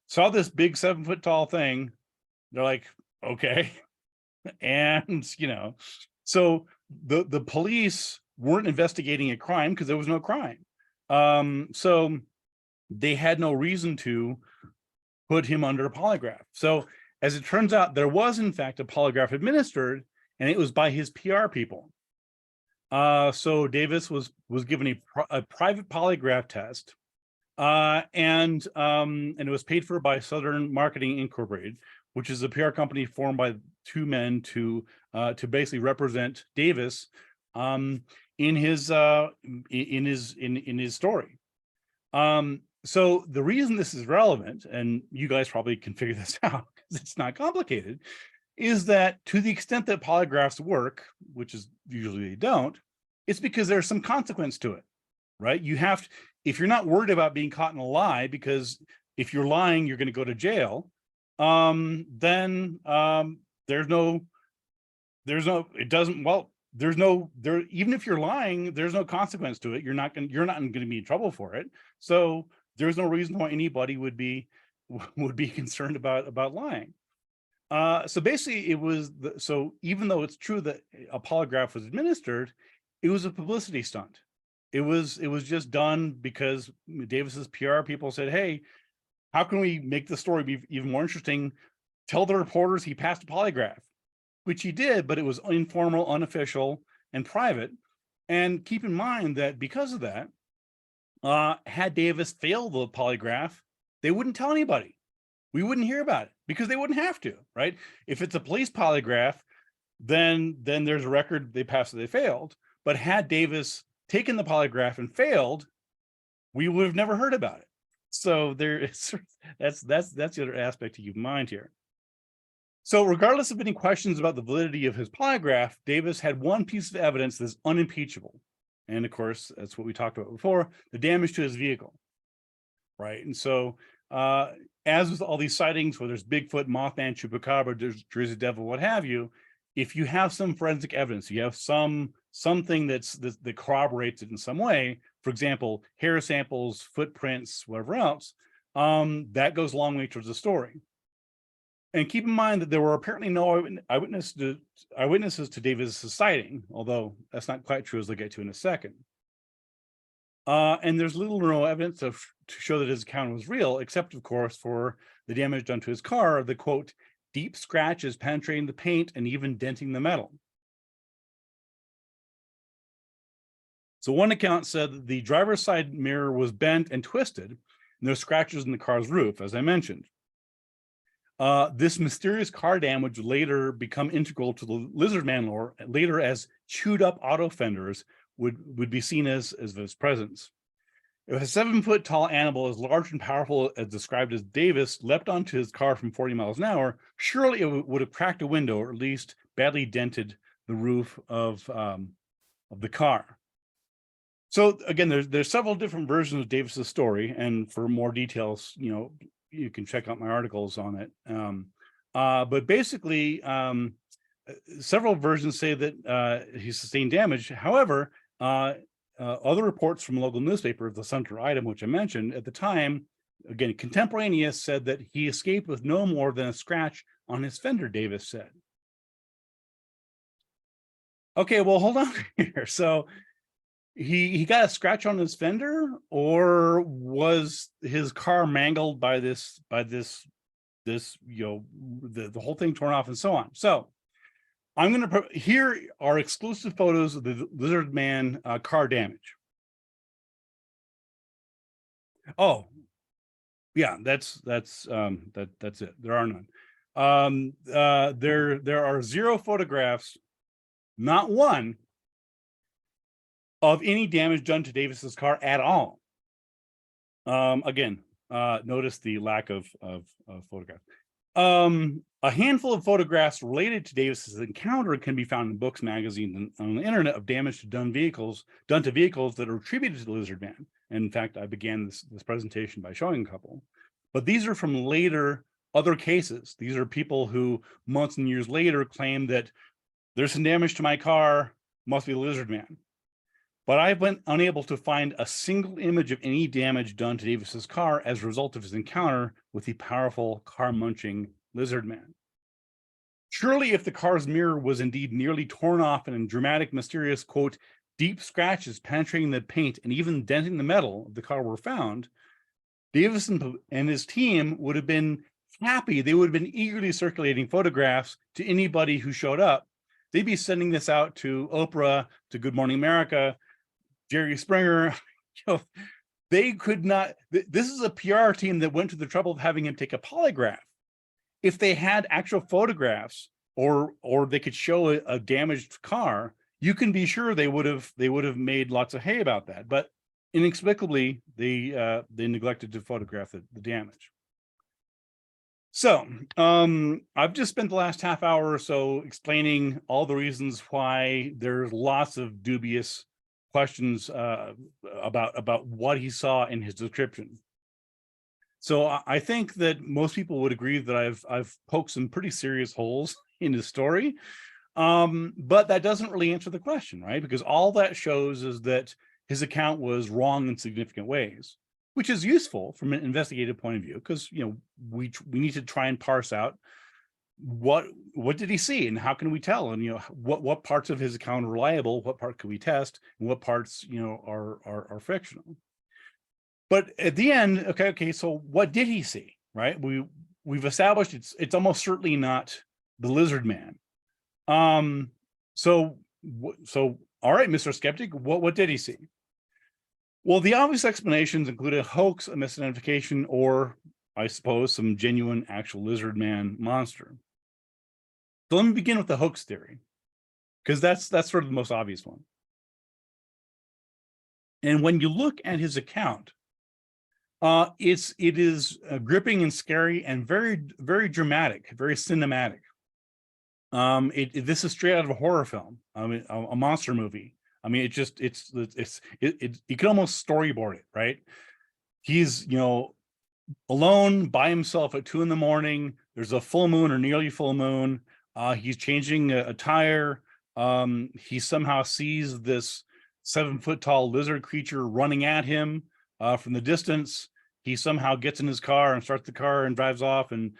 saw this big 7-foot tall thing. They're like, okay. And, so the police weren't investigating a crime because there was no crime. So they had no reason to put him under a polygraph. So as it turns out, there was in fact a polygraph administered, and it was by his PR people. So Davis was given a private polygraph test, and it was paid for by Southern Marketing Incorporated, which is a PR company formed by two men to basically represent Davis in his story. So the reason this is relevant, and you guys probably can figure this out because it's not complicated, is that to the extent that polygraphs work, which is usually they don't, it's because there's some consequence to it, right? You have to, if you're not worried about being caught in a lie, because if you're lying, you're going to go to jail, then even if you're lying, there's no consequence to it. You're not going to be in trouble for it. So there's no reason why anybody would be concerned about lying. So basically, so even though it's true that a polygraph was administered, it was a publicity stunt. It was just done because Davis's PR people said, "Hey, how can we make the story be even more interesting? Tell the reporters he passed a polygraph," which he did, but it was informal, unofficial, and private. And keep in mind that because of that, had Davis failed the polygraph, they wouldn't tell anybody. We wouldn't hear about it because they wouldn't have to, right? If it's a police polygraph, then there's a record they passed or they failed. But had Davis taken the polygraph and failed, we would have never heard about it. So that's the other aspect to keep in mind here. So regardless of any questions about the validity of his polygraph, Davis had one piece of evidence that's unimpeachable. And of course, that's what we talked about before, the damage to his vehicle, right? And so as with all these sightings, whether it's Bigfoot, Mothman, Chupacabra, Jersey Devil, what have you, if you have some forensic evidence, you have something that corroborates it in some way, for example, hair samples, footprints, whatever else, that goes a long way towards the story. And keep in mind that there were apparently no eyewitnesses to Davis's sighting, although that's not quite true, as I'll get to in a second. And there's little or no evidence to show that his account was real, except, of course, for the damage done to his car, the quote, deep scratches penetrating the paint and even denting the metal. So one account said that the driver's side mirror was bent and twisted, and there's scratches in the car's roof, as I mentioned. This mysterious car damage would later become integral to the lizard man lore, later as chewed up auto fenders would be seen as his presence. If a 7-foot tall animal as large and powerful as described as Davis leapt onto his car from 40 miles an hour, surely it would have cracked a window or at least badly dented the roof of the car. So again, there's several different versions of Davis's story, and for more details, you can check out my articles on it. But basically, several versions say that he sustained damage. However, other reports from a local newspaper, the Sumter Item, which I mentioned at the time, again, contemporaneous, said that he escaped with no more than a scratch on his fender, Davis said. Okay, well, hold on here. So he got a scratch on his fender, or was his car mangled by this the whole thing torn off and so on? So I'm going to here are exclusive photos of the lizard man car damage. Oh, yeah, that's it. There are none. There are 0 photographs, not one, of any damage done to Davis's car at all. Again, notice the lack of photographs. A handful of photographs related to Davis's encounter can be found in books, magazines, and on the internet of damage done to vehicles that are attributed to the lizard man. And in fact, I began this presentation by showing a couple. But these are from later other cases. These are people who months and years later claim that there's some damage to my car, must be the lizard man. But I've been unable to find a single image of any damage done to Davis's car as a result of his encounter with the powerful car-munching lizard man. Surely, if the car's mirror was indeed nearly torn off and in dramatic, mysterious, quote, deep scratches penetrating the paint and even denting the metal of the car were found, Davis and his team would have been happy. They would have been eagerly circulating photographs to anybody who showed up. They'd be sending this out to Oprah, to Good Morning America, Jerry Springer. They could not. This is a PR team that went to the trouble of having him take a polygraph. If they had actual photographs, or they could show a damaged car, you can be sure they would have made lots of hay about that. But inexplicably, they neglected to photograph the damage. So I've just spent the last half hour or so explaining all the reasons why there's lots of dubious questions about what he saw in his description. So I think that most people would agree that I've poked some pretty serious holes in his story, but that doesn't really answer the question, right? Because all that shows is that his account was wrong in significant ways, which is useful from an investigative point of view, because we need to try and parse out what did he see and how can we tell, and what parts of his account are reliable, what part can we test, and what parts are fictional. But at the end, okay, so what did he see, right? We've established it's almost certainly not the lizard man. So all right, Mr. Skeptic, what did he see? Well, the obvious explanations include a hoax, a misidentification, or I suppose some genuine actual lizard man monster. So let me begin with the hoax theory. because that's sort of the most obvious one. And when you look at his account, it is gripping and scary and very, very dramatic, very cinematic. This is straight out of a horror film. I mean, a monster movie. I mean, you can almost storyboard it, right? He's, alone by himself at 2 a.m. There's a full moon or nearly full moon. He's changing a tire. He somehow sees this 7-foot tall lizard creature running at him from the distance. He somehow gets in his car and starts the car and drives off, and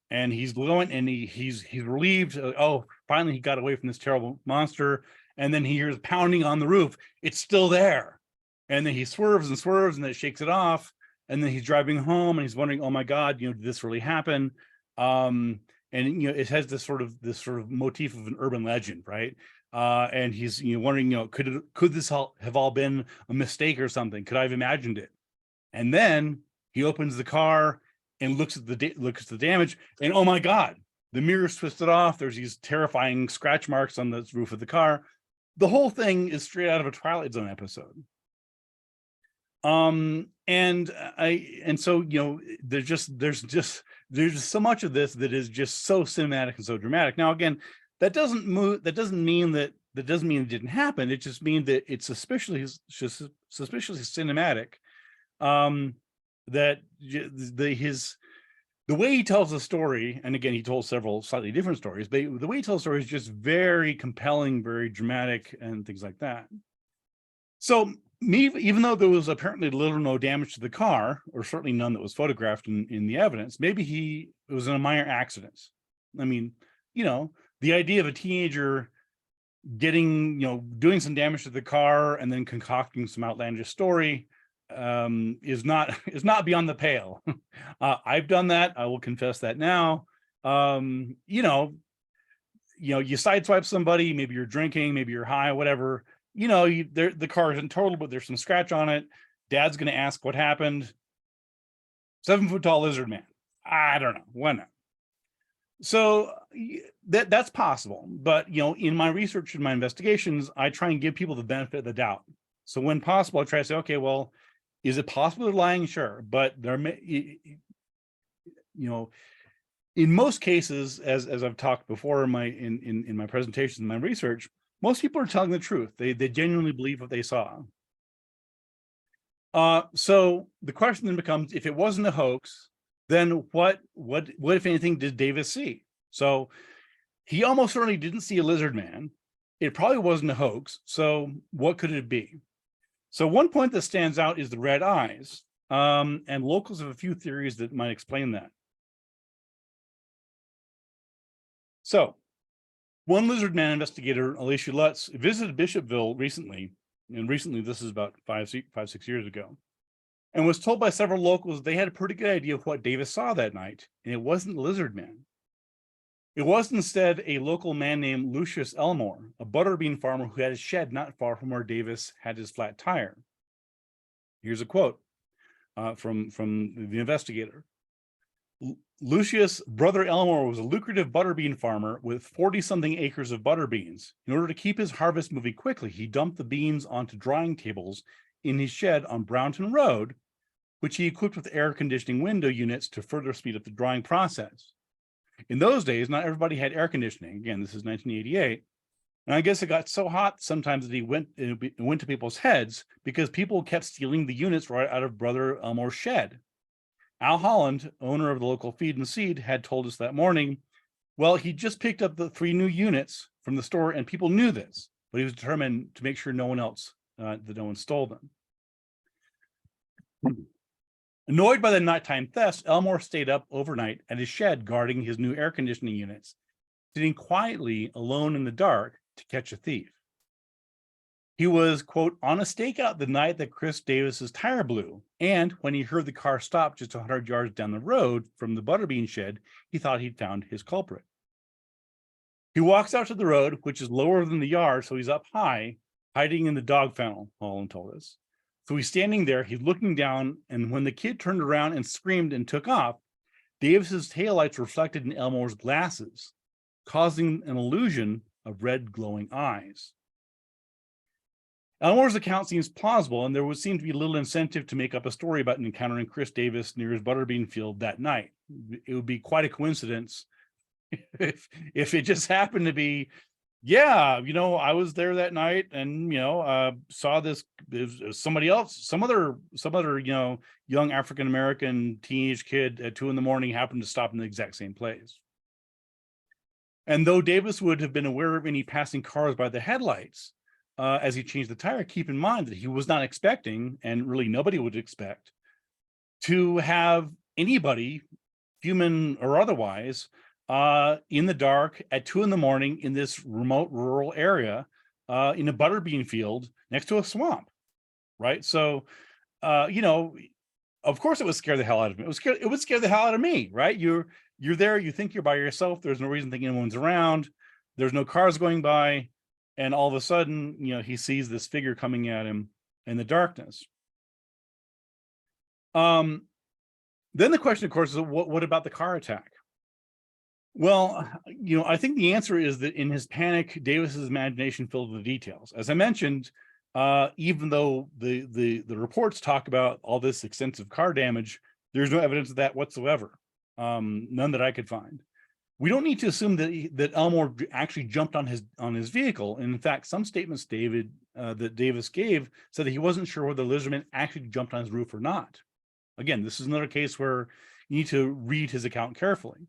he's going, and he's relieved. Oh, finally he got away from this terrible monster. And then he hears pounding on the roof. It's still there. And then he swerves and swerves, and then it shakes it off. And then he's driving home, and he's wondering, oh my God, did this really happen? And it has this sort of motif of an urban legend, right? And he's wondering, could this have all been a mistake or something? Could I have imagined it? And then he opens the car and looks at the damage, and oh my God, the mirror's twisted off. There's these terrifying scratch marks on the roof of the car. The whole thing is straight out of a Twilight Zone episode. So there's just so much of this that is just so cinematic and so dramatic. Now, again, that doesn't mean it didn't happen. It just means that it's suspiciously cinematic. That the way he tells the story, and again, he told several slightly different stories, but the way he tells the story is just very compelling, very dramatic, and things like that. So, even though there was apparently little or no damage to the car, or certainly none that was photographed in the evidence, maybe it was in a minor accident. I mean, the idea of a teenager getting, doing some damage to the car and then concocting some outlandish story is not beyond the pale. I've done that. I will confess that now. You sideswipe somebody, maybe you're drinking, maybe you're high, whatever. The car isn't total, but there's some scratch on it. Dad's going to ask what happened. 7-foot tall lizard man. I don't know. Why not? So that's possible. But, in my research and my investigations, I try and give people the benefit of the doubt. So when possible, I try to say, okay, well, is it possible they're lying? Sure. But there may, in most cases, as I've talked before in my presentations and my research, most people are telling the truth. They genuinely believe what they saw. So the question then becomes, if it wasn't a hoax, then what if anything did Davis see? So he almost certainly didn't see a lizard man. It probably wasn't a hoax. So what could it be? So one point that stands out is the red eyes, and locals have a few theories that might explain that. So one lizard man investigator, Alicia Lutz, visited Bishopville recently, and this is about 5-6 years ago, and was told by several locals they had a pretty good idea of what Davis saw that night, and it wasn't the lizard man. It was instead a local man named Lucius Elmore, a butterbean farmer who had a shed not far from where Davis had his flat tire. Here's a quote from the investigator. Lucius' brother Elmore was a lucrative butterbean farmer with 40-something acres of butterbeans. In order to keep his harvest moving quickly, he dumped the beans onto drying tables in his shed on Brownton Road, which he equipped with air conditioning window units to further speed up the drying process. In those days, not everybody had air conditioning. Again, this is 1988. And I guess it got so hot sometimes that it went to people's heads because people kept stealing the units right out of Brother Elmore's shed. Al Holland, owner of the local Feed and Seed, had told us that morning, well, he just picked up the 3 new units from the store and people knew this, but he was determined to make sure no one stole them. Annoyed by the nighttime thefts, Elmore stayed up overnight at his shed guarding his new air conditioning units, sitting quietly alone in the dark to catch a thief. He was, quote, on a stakeout the night that Chris Davis's tire blew, and when he heard the car stop just 100 yards down the road from the butterbean shed, he thought he'd found his culprit. He walks out to the road, which is lower than the yard, so he's up high, hiding in the dog kennel, Holland told us. So he's standing there, he's looking down, and when the kid turned around and screamed and took off, Davis's taillights reflected in Elmore's glasses, causing an illusion of red glowing eyes. Elmore's account seems plausible, and there would seem to be little incentive to make up a story about encountering Chris Davis near his butterbean field that night. It would be quite a coincidence if it just happened to be, yeah, I was there that night and saw this. Somebody else, some other young African American teenage kid at 2 a.m. happened to stop in the exact same place. And though Davis would have been aware of any passing cars by the headlights as he changed the tire, keep in mind that he was not expecting, and really nobody would expect, to have anybody, human or otherwise, in the dark at 2 a.m. in this remote rural area, in a butterbean field next to a swamp, right? So, of course it would scare the hell out of me. It would scare the hell out of me, right? You're there, you think you're by yourself. There's no reason to think anyone's around. There's no cars going by. And all of a sudden, he sees this figure coming at him in the darkness. Then the question, of course, is what about the car attack? Well, I think the answer is that in his panic, Davis's imagination filled with the details. As I mentioned, even though the reports talk about all this extensive car damage, there's no evidence of that whatsoever. None that I could find. We don't need to assume that Elmore actually jumped on his vehicle. And in fact, some statements that Davis gave said that he wasn't sure whether the lizardman actually jumped on his roof or not. Again, this is another case where you need to read his account carefully.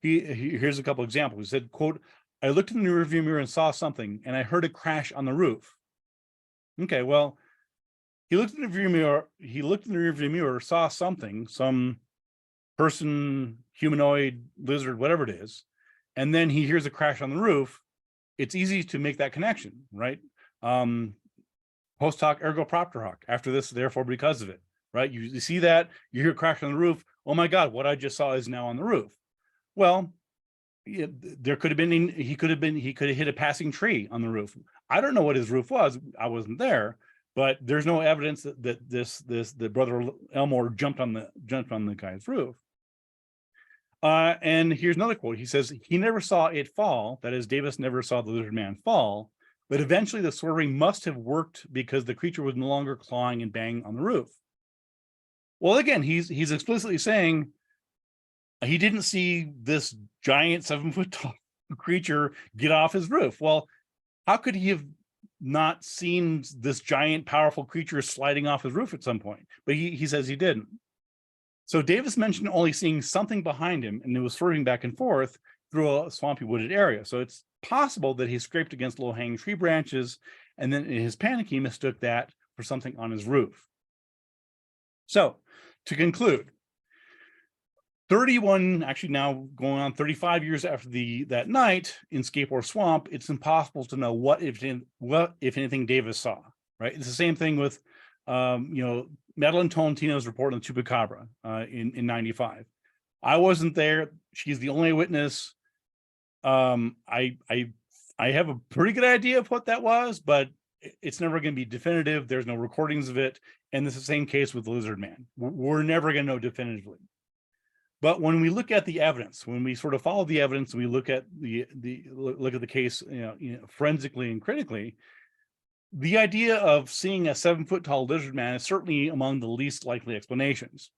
Here's a couple examples. He said, quote, "I looked in the rearview mirror and saw something, and I heard a crash on the roof." Okay, well, he looked in the rearview mirror, saw something, some person, humanoid, lizard, whatever it is, and then he hears a crash on the roof. It's easy to make that connection, right? Post hoc ergo propter hoc. After this, therefore, because of it, right? You see that, you hear a crash on the roof. Oh my God, what I just saw is now on the roof. Well, there could have been, he could have hit a passing tree on the roof. I don't know what his roof was. I wasn't there, but there's no evidence that brother Elmore jumped on the guy's roof. And here's another quote. He says, he never saw it fall. That is, Davis never saw the lizard man fall, but eventually the swerving must have worked because the creature was no longer clawing and banging on the roof. Well, again, he's explicitly saying he didn't see this giant 7-foot tall creature get off his roof. Well, how could he have not seen this giant, powerful creature sliding off his roof at some point? But he says he didn't. So Davis mentioned only seeing something behind him, and it was swerving back and forth through a swampy wooded area. So it's possible that he scraped against low-hanging tree branches, and then in his panic, he mistook that for something on his roof. So to conclude, 31, actually now going on 35 years after that night in Scape or Swamp, it's impossible to know what, if anything, Davis saw, right? It's the same thing with, Madeline Tolentino's report on the Chupacabra in 95. I wasn't there. She's the only witness. I have a pretty good idea of what that was, but it's never going to be definitive. There's no recordings of it. And it's the same case with the Lizard Man. We're never going to know definitively. But when we look at the evidence, when we sort of follow the evidence, we look at the case, forensically and critically, the idea of seeing a 7-foot tall lizard man is certainly among the least likely explanations.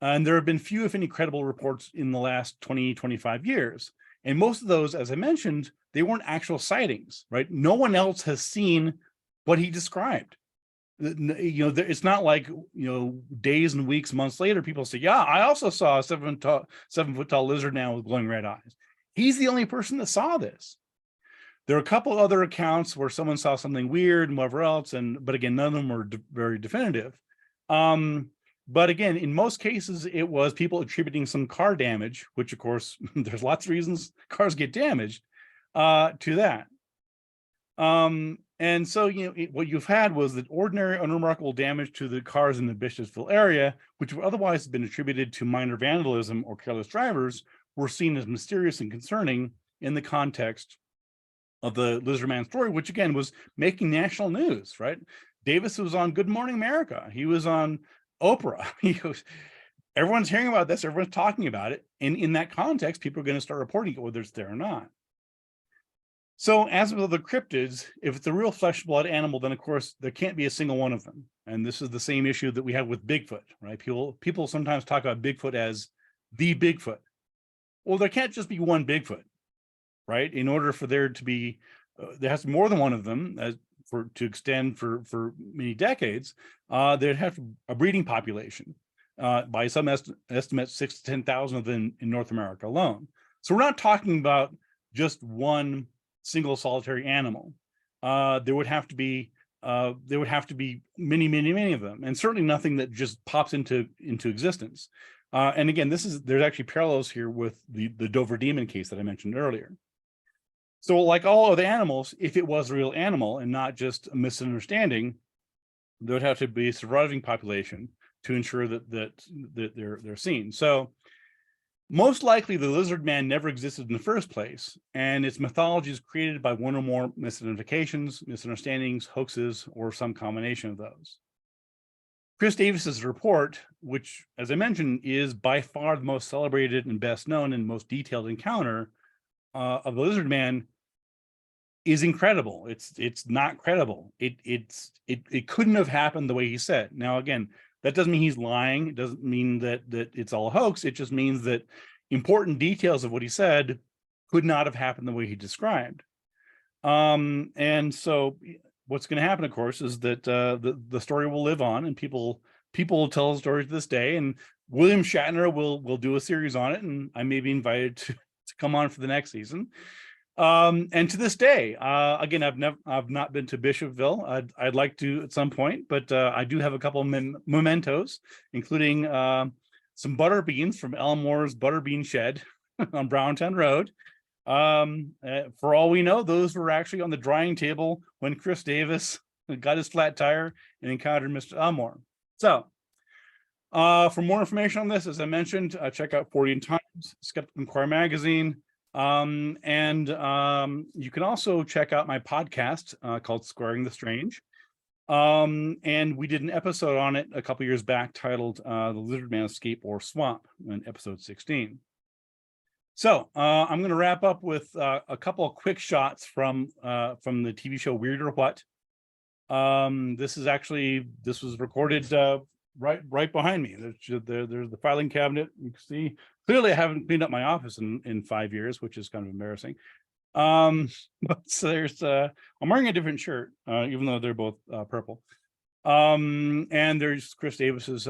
And there have been few, if any, credible reports in the last 20, 25 years. And most of those, as I mentioned, they weren't actual sightings, right? No one else has seen what he described. It's not like, days and weeks, months later, people say, yeah, I also saw a 7-foot tall lizard man with glowing red eyes. He's the only person that saw this. There are a couple other accounts where someone saw something weird and whatever else, but again, none of them were very definitive. But again, in most cases, it was people attributing some car damage, which of course, there's lots of reasons cars get damaged, to that. And so, what you've had was that ordinary unremarkable damage to the cars in the Bishopsville area, which would otherwise have been attributed to minor vandalism or careless drivers, were seen as mysterious and concerning in the context of the Lizard Man story, which again was making national news, right? Davis was on Good Morning America. He was on Oprah. Everyone's hearing about this. Everyone's talking about it. And in that context, people are going to start reporting it, whether it's there or not. So as with the cryptids, if it's a real flesh and blood animal, then of course there can't be a single one of them. And this is the same issue that we have with Bigfoot, right? People sometimes talk about Bigfoot as the Bigfoot. Well, there can't just be one Bigfoot, right? In order for there to be, there has to be more than one of them to extend for many decades. There'd have to be a breeding population. By some estimates, 6,000 to 10,000 of them in North America alone. So we're not talking about just one single solitary animal. There would have to be many of them, and certainly nothing that just pops into existence. And again, there's actually parallels here with the Dover demon case that I mentioned earlier. So like all other animals, if it was a real animal and not just a misunderstanding, there would have to be a surviving population to ensure that they're seen. So most likely the lizard man never existed in the first place, and its mythology is created by one or more misidentifications, misunderstandings, hoaxes, or some combination of those. Chris Davis's report, which, as I mentioned, is by far the most celebrated and best known and most detailed encounter of the lizard man, is incredible. It's not credible. It couldn't have happened the way he said. Now, again, that doesn't mean he's lying. It doesn't mean that it's all a hoax. It just means that important details of what he said could not have happened the way he described. And so what's going to happen, of course, is that the story will live on, and people will tell the story to this day. And William Shatner will do a series on it, and I may be invited to come on for the next season. And to this day, again, I've not been to Bishopville. I'd like to at some point, but I do have a couple of mementos, including some butter beans from Elmore's Butter Bean Shed on Browntown Road. For all we know, those were actually on the drying table when Chris Davis got his flat tire and encountered Mr. Elmore. So for more information on this, as I mentioned, check out 40 Times, Skeptical Inquirer magazine. And you can also check out my podcast called Squaring the Strange. And we did an episode on it a couple years back titled The Lizard Man, Scape, or Swamp, in episode 16. So I'm going to wrap up with a couple of quick shots from the TV show Weird or What. This was recorded right behind me. There's the filing cabinet. You can see clearly I haven't cleaned up my office in 5 years, which is kind of embarrassing. But so there's I'm wearing a different shirt, even though they're both purple. And there's Chris Davis's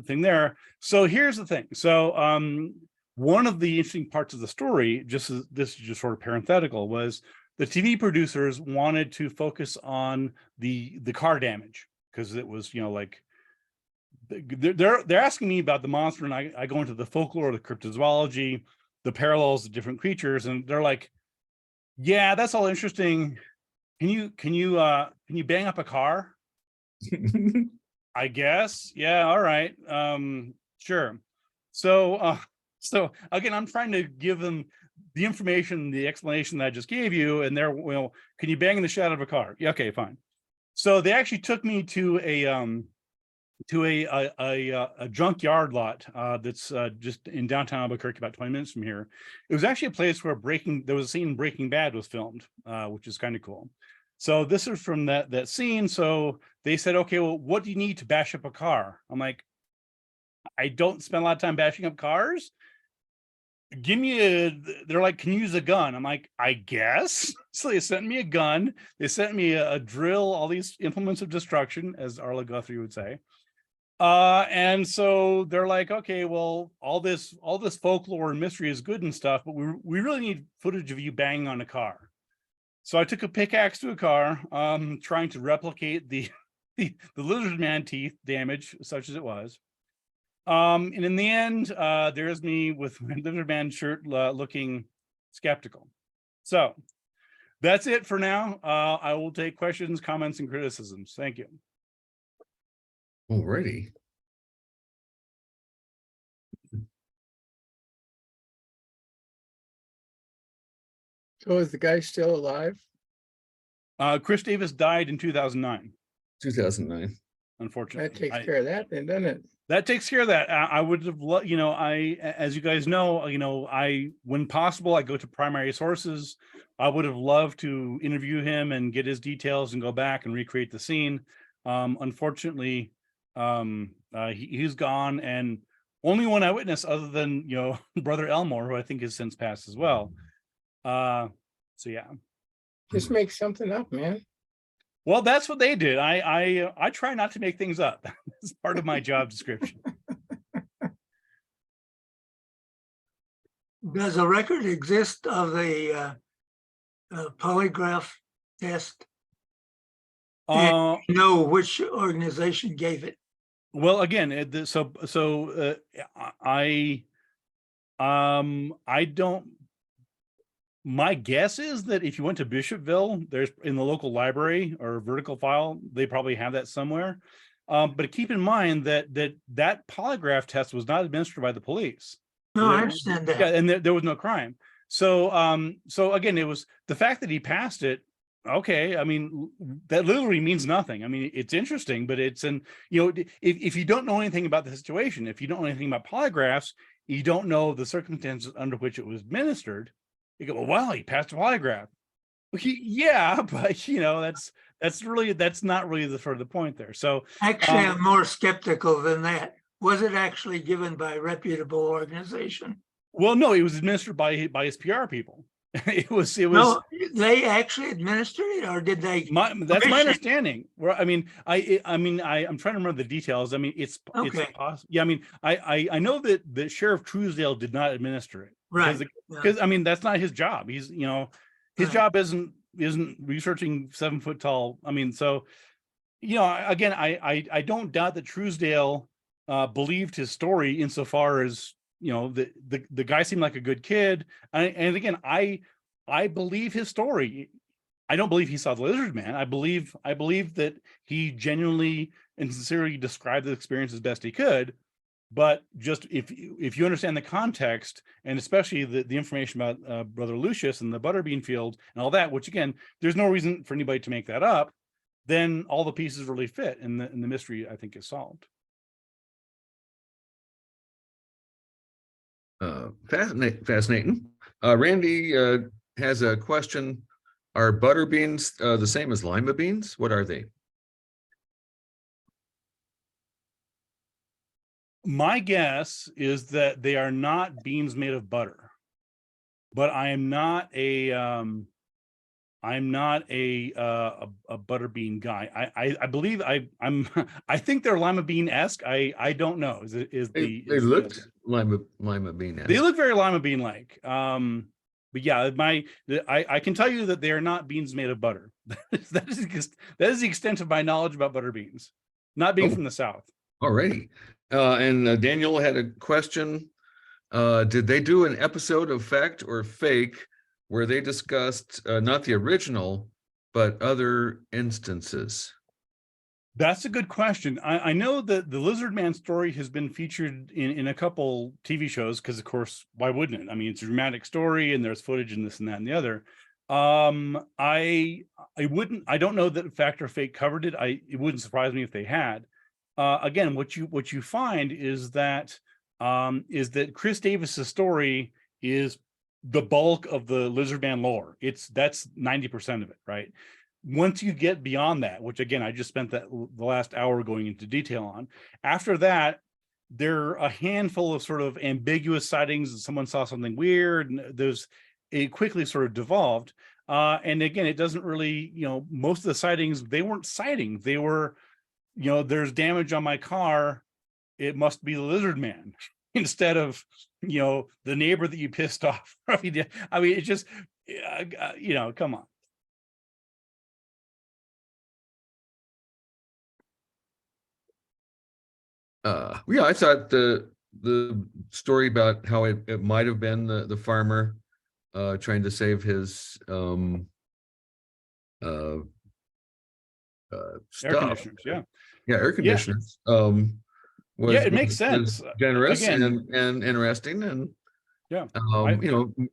thing there. So here's the thing. So one of the interesting parts of the story, this is just sort of parenthetical, was the TV producers wanted to focus on the car damage, because it was, like, they're asking me about the monster, and I go into the folklore, the cryptozoology, the parallels of different creatures, and they're like, yeah, that's all interesting. Can you bang up a car? I guess. Yeah, all right. Sure. So again, I'm trying to give them the information, the explanation that I just gave you, and they're, well, can you bang in the shadow of a car? Yeah, okay, fine. So they actually took me to a junkyard lot that's just in downtown Albuquerque, about 20 minutes from here. It was actually a place where there was a scene in Breaking Bad was filmed, which is kind of cool. So this is from that scene. So they said, okay, well, what do you need to bash up a car? I'm like, I don't spend a lot of time bashing up cars. They're like, can you use a gun? I'm like, I guess. So they sent me a gun. They sent me a drill, all these implements of destruction, as Arla Guthrie would say. And so they're like, okay, well, all this folklore and mystery is good and stuff, but we really need footage of you banging on a car. So I took a pickaxe to a car, trying to replicate the lizard man teeth damage, such as it was. And in the end, there's me with my lizard man shirt, looking skeptical. So that's it for now. I will take questions, comments, and criticisms. Thank you. Alrighty. So is the guy still alive? Chris Davis died in 2009. 2009. Unfortunately. That takes care of that then, doesn't it? That takes care of that. I would have, as you guys know, when possible, I go to primary sources. I would have loved to interview him and get his details and go back and recreate the scene. Unfortunately, he's gone, and only one eyewitness other than, Brother Elmore, who I think has since passed as well. So yeah. Just make something up, man. Well, that's what they did. I try not to make things up. It's part of my job description. Does a record exist of the polygraph test? Uh, You know which organization gave it? well, again, I don't. My guess is that if you went to Bishopville, there's in the local library or vertical file, they probably have that somewhere. But keep in mind that polygraph test was not administered by the police. No, I understand that. Yeah, and there was no crime. So so again, it was the fact that he passed it. Okay, I mean, that literally means nothing. I mean, it's interesting, but it's if you don't know anything about the situation, if you don't know anything about polygraphs, you don't know the circumstances under which it was administered. You go, well, wow, he passed a polygraph. Yeah, but that's not really the point there. So Actually, I'm more skeptical than that. Was it actually given by a reputable organization? well, no, it was administered by his PR people. It was No, they actually administered it, or did they? that's my commission? understanding. Where I'm trying to remember the details. I mean, it's Okay. possible. Yeah, I mean, I know that Sheriff Truesdale did not administer it. Right. Because I mean, that's not his job. He's his Right. job isn't researching 7 foot tall. I mean, so again, I don't doubt that Truesdale believed his story insofar as the guy seemed like a good kid. And again, I believe his story. I don't believe he saw the lizard man. I believe that he genuinely and sincerely described the experience as best he could. But just if you understand the context, and especially the information about Brother Lucius and the butterbean field and all that, which again, there's no reason for anybody to make that up, then all the pieces really fit, and the mystery, I think, is solved. Fascinating. Randy has a question. Are butter beans the same as lima beans? What are they? My guess is that they are not beans made of butter, but I am not a butter bean guy. I believe I'm I think they're lima bean-esque. I don't know. They looked lima bean. They look very lima bean like. But yeah, I can tell you that they are not beans made of butter. that is the extent of my knowledge about butter beans, not being from the South. Alrighty. And Daniel had a question. Did they do an episode of Fact or Fake where they discussed not the original, but other instances? That's a good question. I know that the Lizard Man story has been featured in a couple TV shows because, of course, why wouldn't it? I mean, it's a dramatic story and there's footage and this and that and the other. I don't know that Fact or Fake covered it. It wouldn't surprise me if they had. Again, what you find is that Chris Davis's story is the bulk of the Lizard Man lore. That's 90% of it, right? Once you get beyond that, which again, I just spent the last hour going into detail on, after that, there are a handful of sort of ambiguous sightings and someone saw something weird, and it quickly sort of devolved. And again, it doesn't really, most of the sightings, they weren't sightings. They were, there's damage on my car. It must be the Lizard Man instead of, the neighbor that you pissed off. I mean, it's just, come on. Yeah, I thought the story about how it might have been the farmer trying to save his Air stuff. conditioners, yeah. Yeah, air conditioners. It makes sense. Generous Again, and interesting, and yeah,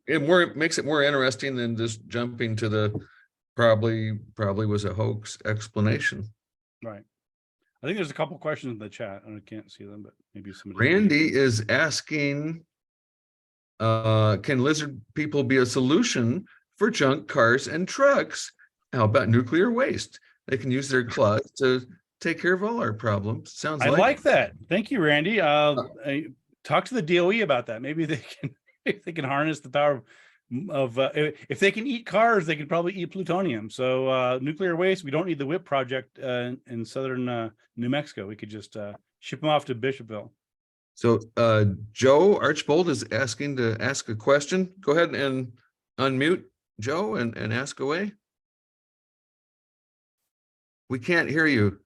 it makes it more interesting than just jumping to the probably was a hoax explanation. right. I think there's a couple questions in the chat. I can't see them, but maybe somebody. Randy is asking, can lizard people be a solution for junk cars and trucks? How about nuclear waste? They can use their claws to take care of all our problems. Sounds I like. like that. Thank you, Randy. Talk to the DOE about that. Maybe they can if they can harness the power of if they can eat cars, they can probably eat plutonium. So nuclear waste, we don't need the WHIP project in southern New Mexico. We could just ship them off to Bishopville. So Joe Archbold is asking to ask a question. Go ahead and unmute Joe and ask away. We can't hear you.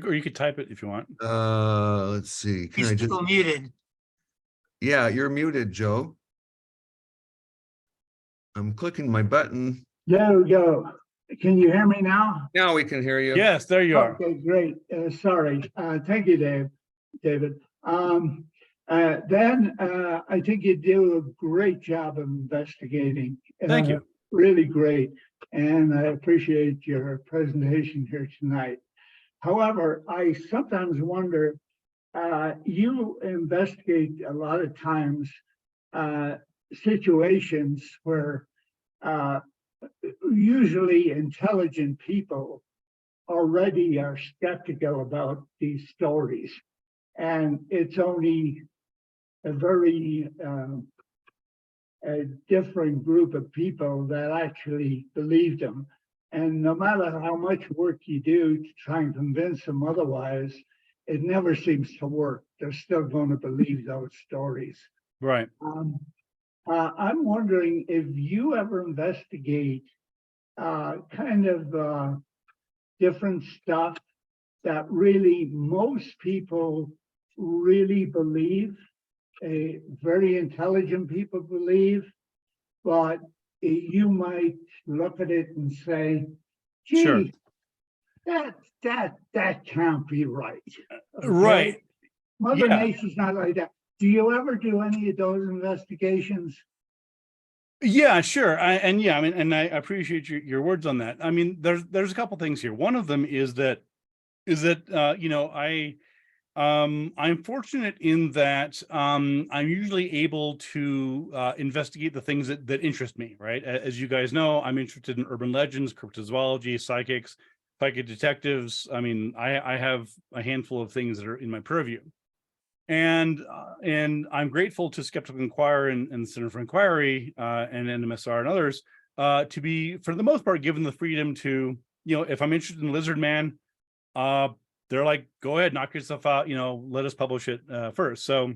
Or you could type it if you want. Let's see. Can He's I just? still muted. Yeah, you're muted, Joe. I'm clicking my button. There we go. Can you hear me now? Now we can hear you. Yes, there you are. Okay, great. Sorry. Thank you, David. I think you do a great job of investigating. Thank you. Really great. And I appreciate your presentation here tonight. However, I sometimes wonder, you investigate a lot of times situations where usually intelligent people already are skeptical about these stories. And it's only a very a different group of people that actually believe them. And no matter how much work you do to try and convince them otherwise, it never seems to work. They're still going to believe those stories. Right. I'm wondering if you ever investigate kind of different stuff that really most people really believe, very intelligent people believe, but you might look at it and say, gee, Sure. that can't be right. Okay? Right. Mother Yeah. Nature's not like that. Do you ever do any of those investigations? Yeah, sure. I mean, and I appreciate your words on that. I mean, there's a couple things here. One of them is that you know, I'm fortunate in that I'm usually able to investigate the things that interest me, right? As you guys know, I'm interested in urban legends, cryptozoology, psychics, psychic detectives. I mean, I have a handful of things that are in my purview. And I'm grateful to Skeptical Inquirer and the Center for Inquiry and NMSR and others to be, for the most part, given the freedom to, you know, if I'm interested in Lizard Man, they're like, go ahead, knock yourself out, you know, let us publish it first. So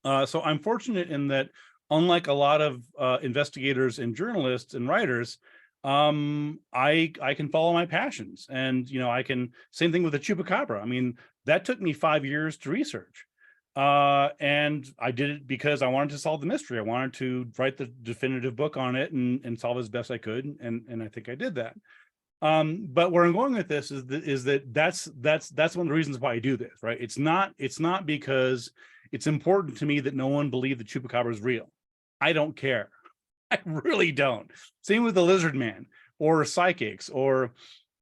I'm fortunate in that, unlike a lot of investigators and journalists and writers, I can follow my passions. And, you know, I can, same thing with the Chupacabra. I mean, that took me 5 years to research. And I did it because I wanted to solve the mystery. I wanted to write the definitive book on it and solve as best I could. And I think I did that. But where I'm going with this is that's one of the reasons why I do this, right? It's not because it's important to me that no one believe the Chupacabra is real. I don't care. I really don't. Same with the Lizard Man or psychics, or,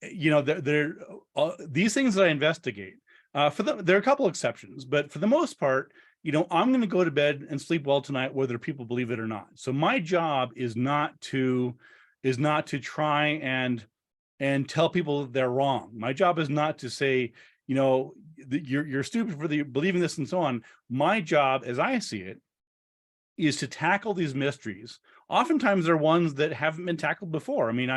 you know, they're these things that I investigate. There are a couple exceptions, but for the most part, you know, I'm going to go to bed and sleep well tonight, whether people believe it or not. So my job is not to try and tell people that they're wrong. My job is not to say, you know, you're stupid for believing this and so on. My job, as I see it, is to tackle these mysteries. Oftentimes they're ones that haven't been tackled before. I mean,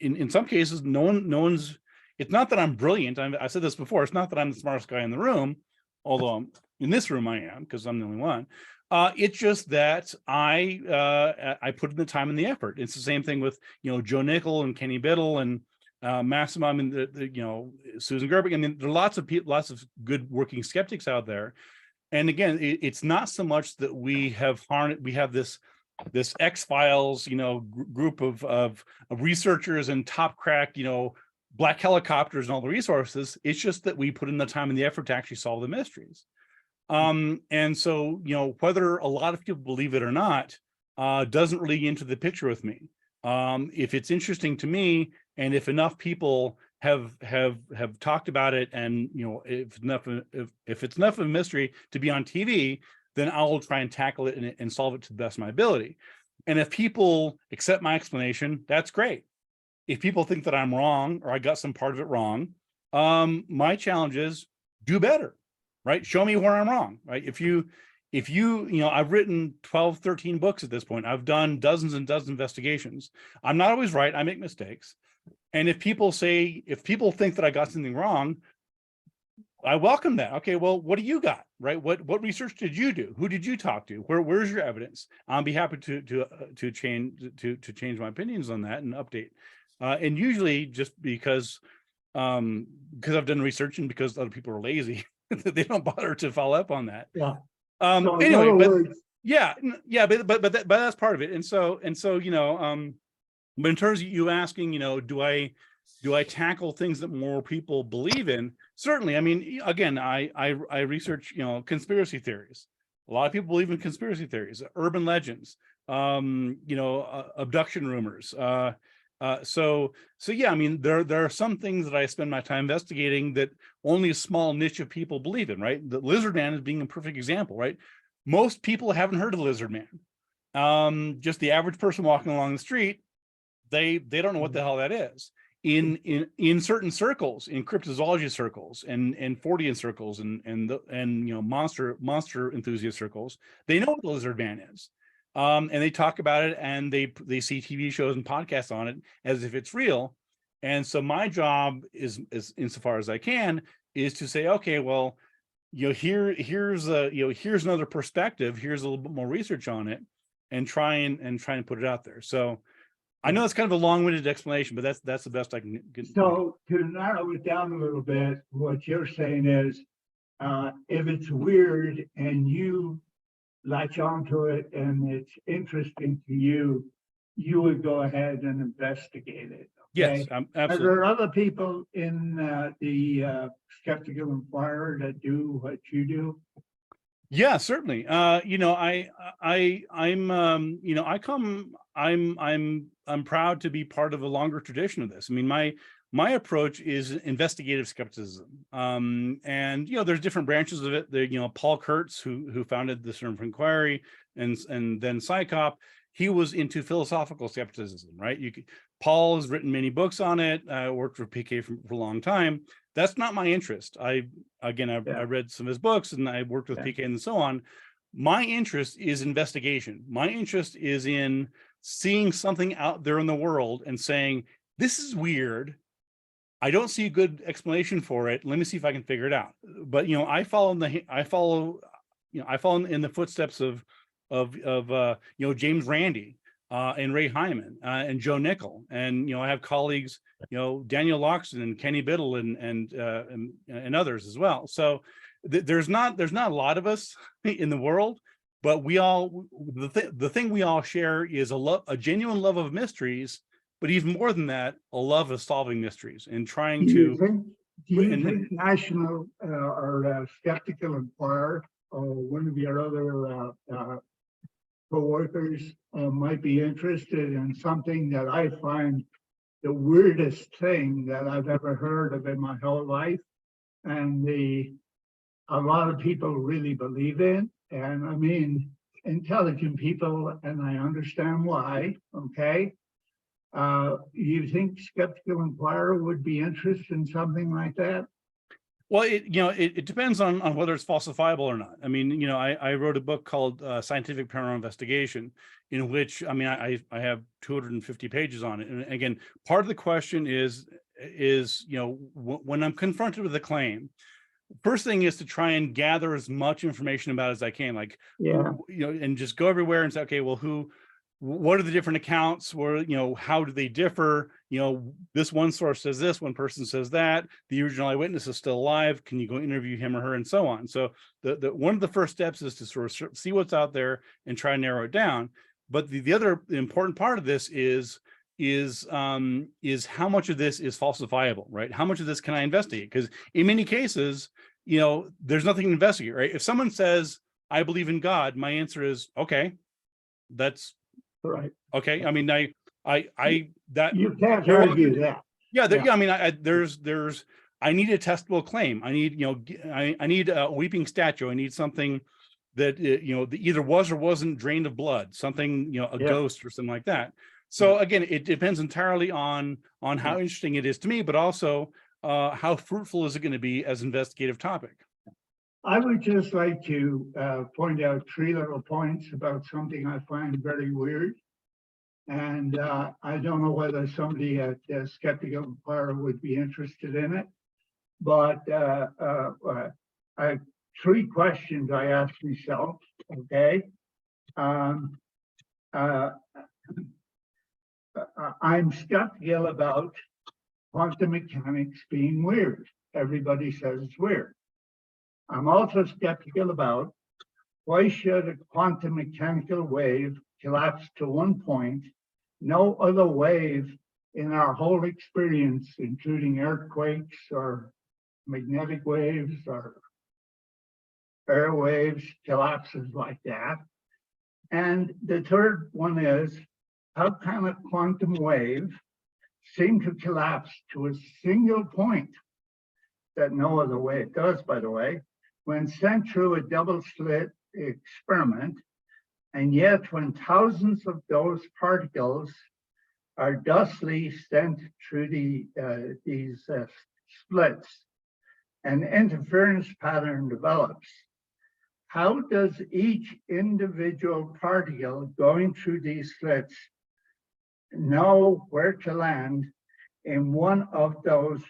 in some cases, no one's. It's not that I'm brilliant. I said this before. It's not that I'm the smartest guy in the room, although in this room I am, because I'm the only one. It's just that I put in the time and the effort. It's the same thing with, you know, Joe Nickel and Kenny Biddle and Massimo. I mean, you know, Susan Gerbic. I mean, there are lots of people, lots of good working skeptics out there. And again, it's not so much that we have this X-Files, you know, group of researchers and top crack, you know, black helicopters and all the resources. It's just that we put in the time and the effort to actually solve the mysteries. And so, you know, whether a lot of people believe it or not, doesn't really get into the picture with me. If it's interesting to me, and if enough people have talked about it, and if it's enough of a mystery to be on TV, then I'll try and tackle it and solve it to the best of my ability. And if people accept my explanation, that's great. If people think that I'm wrong or I got some part of it wrong, my challenge is do better, right? Show me where I'm wrong, right? If you I've written 12, 13 books at this point. I've done dozens and dozens of investigations. I'm not always right. I make mistakes. And if people think that I got something wrong, I welcome that. Okay, well, what do you got, right? What research did you do? Who did you talk to? Where's your evidence? I'll be happy to change my opinions on that and update. And usually, just because I've done research and because other people are lazy, they don't bother to follow up on that. Yeah. So in Anyway, other but words, yeah, but that's part of it. And so but in terms of you asking, do I tackle things that more people believe in? Certainly. I mean, again, I research, conspiracy theories. A lot of people believe in conspiracy theories, urban legends, abduction rumors. So yeah, I mean, there are some things that I spend my time investigating that only a small niche of people believe in, right? The lizard man is being a perfect example, right? Most people haven't heard of the lizard man. Just the average person walking along the street, they don't know what the hell that is. In certain circles, in cryptozoology circles and Fortean circles and monster enthusiast circles, they know what the lizard man is. And they talk about it, and they see TV shows and podcasts on it as if it's real. And so my job is insofar as I can, is to say, okay, well, here's another perspective. Here's a little bit more research on it, and try and put it out there. So I know it's kind of a long-winded explanation, but that's the best I can get. so to narrow it down a little bit, what you're saying is, if it's weird and you latch onto it and it's interesting to you, you would go ahead and investigate it. Okay? Yes, Are absolutely. there other people in the Skeptical Inquirer that do what you do? Yeah, certainly. I'm proud to be part of a longer tradition of this. I mean, my approach is investigative skepticism. And there's different branches of it. There, Paul Kurtz, who founded the Center for Inquiry, and then Psychop, he was into philosophical skepticism, right? Paul has written many books on it. I worked for PK for a long time. That's not my interest. I read some of his books, and I worked with PK and so on. My interest is investigation. My interest is in seeing something out there in the world and saying, this is weird. I don't see a good explanation for it. Let me see if I can figure it out. But I follow in the footsteps of James Randi and Ray Hyman and Joe Nickel, and I have colleagues, Daniel Loxton and Kenny Biddle and others as well. So there's not a lot of us in the world, but the thing we all share is a genuine love of mysteries, but even more than that, a love of solving mysteries and trying Do to. you think National or Skeptical Inquirer or one of your other co-workers might be interested in something that I find the weirdest thing that I've ever heard of in my whole life, and a lot of people really believe in, and I mean intelligent people, and I understand why. Okay, you think Skeptical Inquirer would be interested in something like that? Well, it depends on whether it's falsifiable or not. I mean, I wrote a book called Scientific Paranormal Investigation, in which, I mean, I have 250 pages on it. And again, part of the question is when I'm confronted with a claim, first thing is to try and gather as much information about it as I can, like, and just go everywhere and say, okay, well, what are the different accounts? How do they differ? This one source says this, one person says that, the original eyewitness is still alive. Can you go interview him or her, and so on? So one of the first steps is to sort of see what's out there and try and narrow it down. But the other important part of this is how much of this is falsifiable, right? How much of this can I investigate? Because in many cases, there's nothing to investigate, right? If someone says, I believe in God, my answer is, okay, that's right. Okay. I mean, that you can't argue that. Yeah, Yeah. I mean, I need a testable claim. I need, I need a weeping statue. I need something that, that either was or wasn't drained of blood, something, a Yeah. ghost or something like that. So again, it depends entirely on how interesting it is to me, but also how fruitful is it going to be as investigative topic. I would just like to point out 3 little points about something I find very weird. And I don't know whether somebody at Skeptical Inquirer would be interested in it. But I have 3 questions I ask myself, okay? I'm skeptical about quantum mechanics being weird. Everybody says it's weird. I'm also skeptical about why should a quantum mechanical wave collapse to one point, no other wave in our whole experience, including earthquakes or magnetic waves or air waves, collapses like that. And the third one is, how can a quantum wave seem to collapse to a single point that no other wave does, by the way, when sent through a double slit experiment, and yet when thousands of those particles are dustly sent through these splits, an interference pattern develops. How does each individual particle going through these slits know where to land in one of those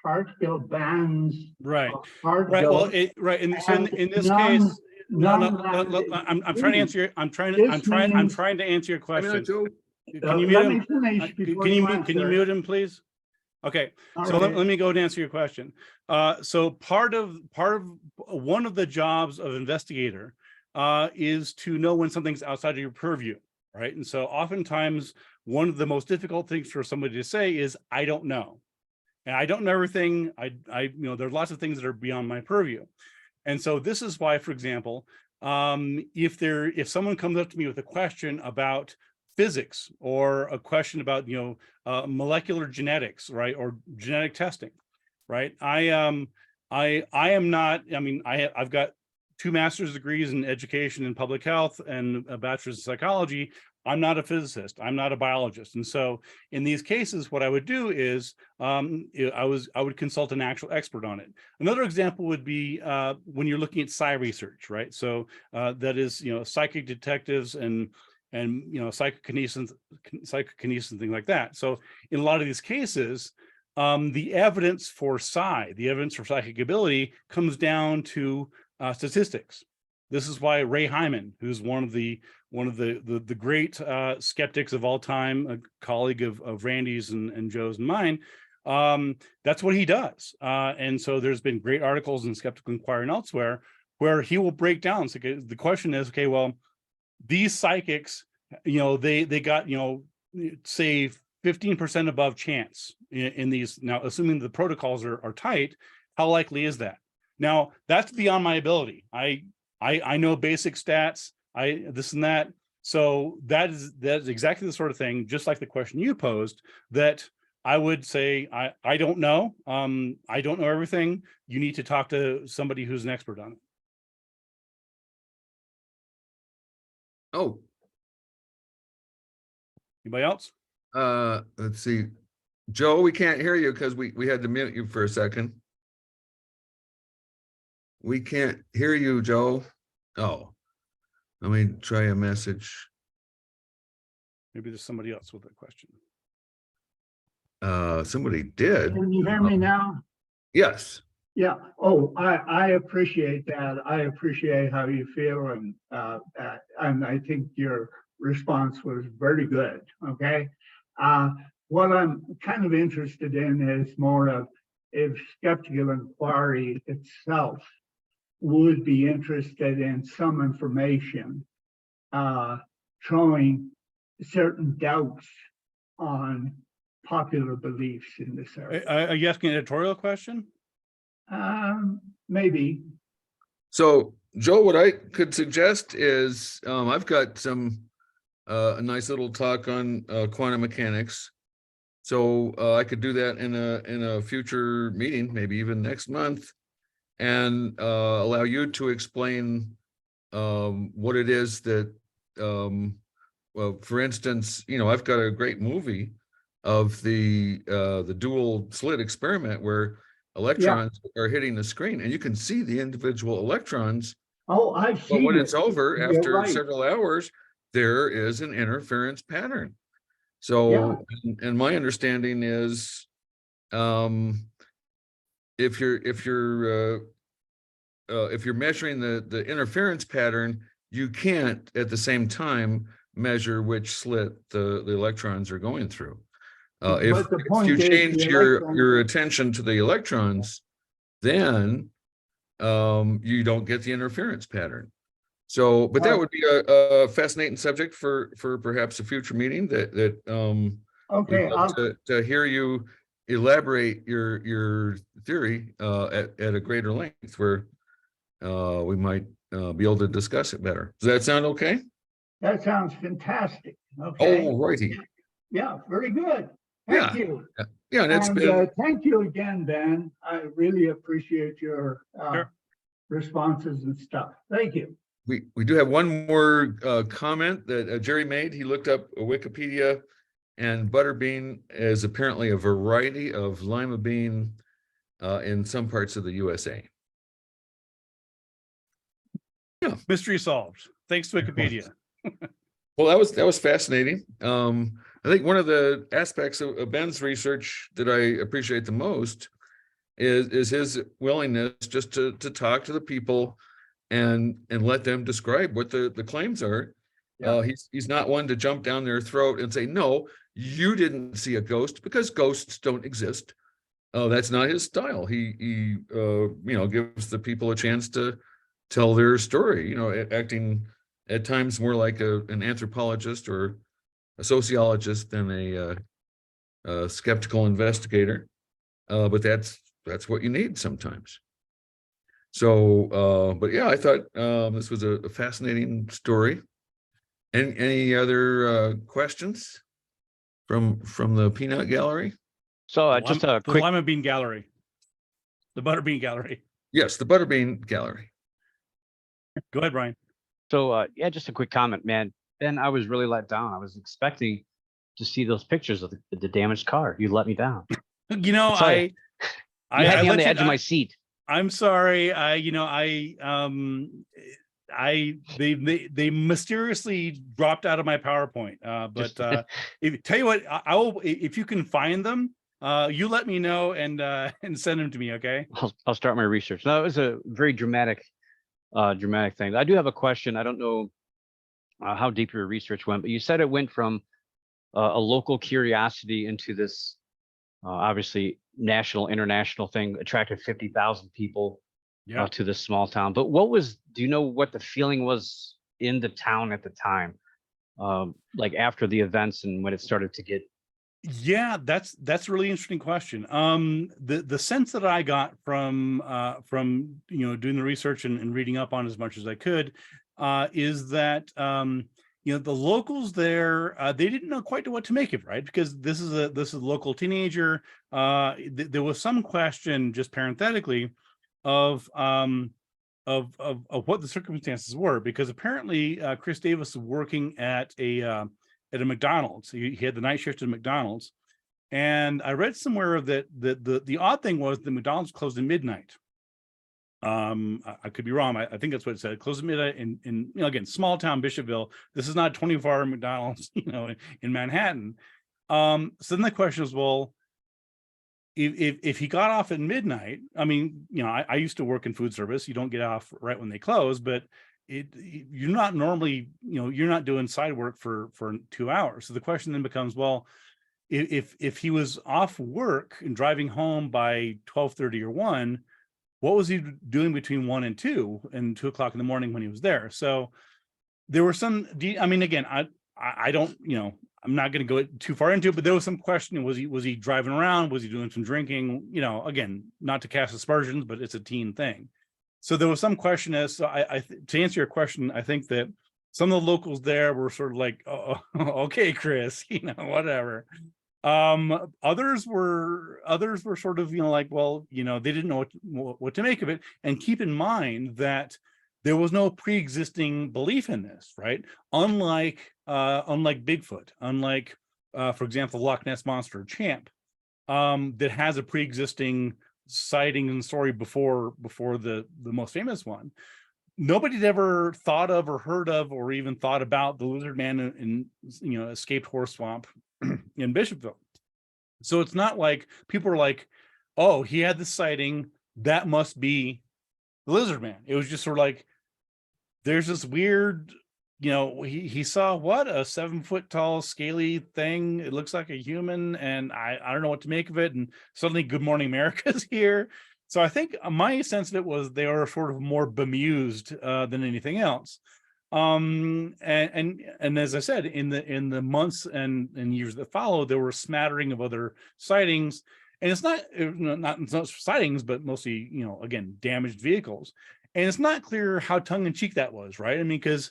particle bands? Right. of Right. Well, particles? And so And in this none- case, no, none I'm trying to answer your, I'm trying to answer your I mean, question. Joe, Can you Let mute me him? finish before Can you you answer. mute him, please? Okay, All so right. let me go and answer your question. So part of one of the jobs of investigator is to know when something's outside of your purview, right? And so oftentimes one of the most difficult things for somebody to say is, I don't know. And I don't know everything. There's lots of things that are beyond my purview. And so this is why, for example, if someone comes up to me with a question about physics or a question about molecular genetics, right, or genetic testing, right, I am not. I mean, I've got 2 master's degrees in education and public health and a bachelor's in psychology. I'm not a physicist. I'm not a biologist. And so in these cases, what I would do is I would consult an actual expert on it. Another example would be when you're looking at psi research, right? So that is, psychic detectives and psychokinesis and things like that. So in a lot of these cases, the evidence for psi, the evidence for psychic ability comes down to statistics. This is why Ray Hyman, who's one of the great skeptics of all time, a colleague of Randy's and Joe's and mine, that's what he does. And so there's been great articles in Skeptical Inquirer and elsewhere where he will break down. So the question is, okay, well, these psychics, they got, say 15% above chance in these. Now, assuming the protocols are tight, how likely is that? Now, that's beyond my ability. I know basic stats, this and that. So that's exactly the sort of thing, just like the question you posed, that I would say, I don't know. I don't know everything. You need to talk to somebody who's an expert on it. oh, Anybody else? let's see. Joe, we can't hear you because we had to mute you for a second. We can't hear you, Joe. Oh, let me try a message. Maybe there's somebody else with a question. Somebody did. Can you hear me now? Yes. Yeah. Oh, I appreciate that. I appreciate how you feel, and I think your response was very good. Okay. What I'm kind of interested in is more of if Skeptical Inquiry itself would be interested in some information showing certain doubts on popular beliefs in this area. Are you asking an editorial question? Maybe. So, Joe, what I could suggest is I've got a nice little talk on quantum mechanics So I could do that in a future meeting, maybe even next month, and allow you to explain what it is that, well, for instance, I've got a great movie of the dual slit experiment where electrons are hitting the screen, and you can see the individual electrons. Oh, I've But seen when it. it's over, You're after right. several hours, there is an interference pattern. Yeah. So, and my understanding is, if you're measuring the interference pattern, you can't at the same time measure which slit the electrons are going through. If But the you point is, change the your electrons, attention to the electrons, then you don't get the interference pattern. So, but that Well- would be a fascinating subject for perhaps a future meeting that we'd okay, love to hear you elaborate your theory at a greater length, where we might be able to discuss it better. Does that sound okay? that sounds fantastic. Okay, Oh, righty. yeah, very good. Yeah. Thank you. Yeah, and it's And been, thank you again, Ben. I really appreciate your Sure. responses and stuff. Thank you. we do have one more comment that Jerry made. He looked up Wikipedia, and butterbean is apparently a variety of lima bean in some parts of the USA. Mystery solved. Thanks to Wikipedia. Well, that was fascinating. I think one of the aspects of Ben's research that I appreciate the most is his willingness just to talk to the people and let them describe what the claims are. Yeah. He's not one to jump down their throat and say, no, you didn't see a ghost, because ghosts don't exist. That's not his style. He gives the people a chance to tell their story, acting at times more like an anthropologist or a sociologist than a skeptical investigator. But that's what you need sometimes. So, but yeah, I thought this was a fascinating story. Any other questions from the peanut gallery? So just a The quick, lima bean gallery. The butterbean gallery. Yes, the butterbean gallery. Go ahead, Brian. so yeah, just a quick comment, man. Ben, I was really let down. I was expecting to see those pictures of the damaged car. You let me down. You know, I'll tell you. I You had me on let the edge of my seat. I'm sorry. They mysteriously dropped out of my PowerPoint. Just- Tell you what, I will, if you can find them, you let me know and send them to me. Okay. I'll start my research. No, it was a very dramatic thing. I do have a question. I don't know how deep your research went, but you said it went from a local curiosity into this obviously national, international thing, attracted 50,000 people Yeah. to this small town. But do you know what the feeling was in the town at the time? Like after the events and when it started to get. Yeah, that's a really interesting question. The sense that I got from doing the research and reading up on as much as I could is that the locals there, they didn't know quite what to make of it, right? Because this is a local teenager. There was some question, just parenthetically, of what the circumstances were, because apparently Chris Davis was working at a McDonald's. He had the night shift at McDonald's, and I read somewhere that the odd thing was the McDonald's closed at midnight. I could be wrong. I think that's what it said. Closed at midnight in again, small town Bishopville. This is not 24-hour McDonald's, in Manhattan. So then the question is, well, if he got off at midnight, I mean, I used to work in food service. You don't get off right when they close, but you're not normally, you're not doing side work for 2 hours. So the question then becomes, well, if he was off work and driving home by 12:30 or 1, what was he doing between 1 and 2 and 2 o'clock in the morning when he was there? So there were some, I mean, again, I don't, I'm not going to go too far into it, but there was some question. Was he driving around? Was he doing some drinking? Again, not to cast aspersions, but it's a teen thing. So there was some question as, so to answer your question, I think that some of the locals there were sort of like, oh, okay, Chris, whatever. Others were sort of, like, well, they didn't know what to make of it. And keep in mind that there was no pre-existing belief in this, right? Unlike Bigfoot, unlike for example, Loch Ness Monster, Champ, that has a pre-existing sighting and story before the most famous one. Nobody had ever thought of or heard of or even thought about the lizard man in escaped horse swamp in Bishopville. So it's not like people are like, oh, he had this sighting, that must be the lizard man. It was just sort of like, there's this weird, he saw what, a 7-foot tall scaly thing. It looks like a human, and I don't know what to make of it. And suddenly Good Morning America's here. So I think my sense of it was they are sort of more bemused than anything else. And as I said, in the months and years that followed, there were a smattering of other sightings. And it's not sightings, but mostly, again, damaged vehicles. And it's not clear how tongue-in-cheek that was, right? I mean, because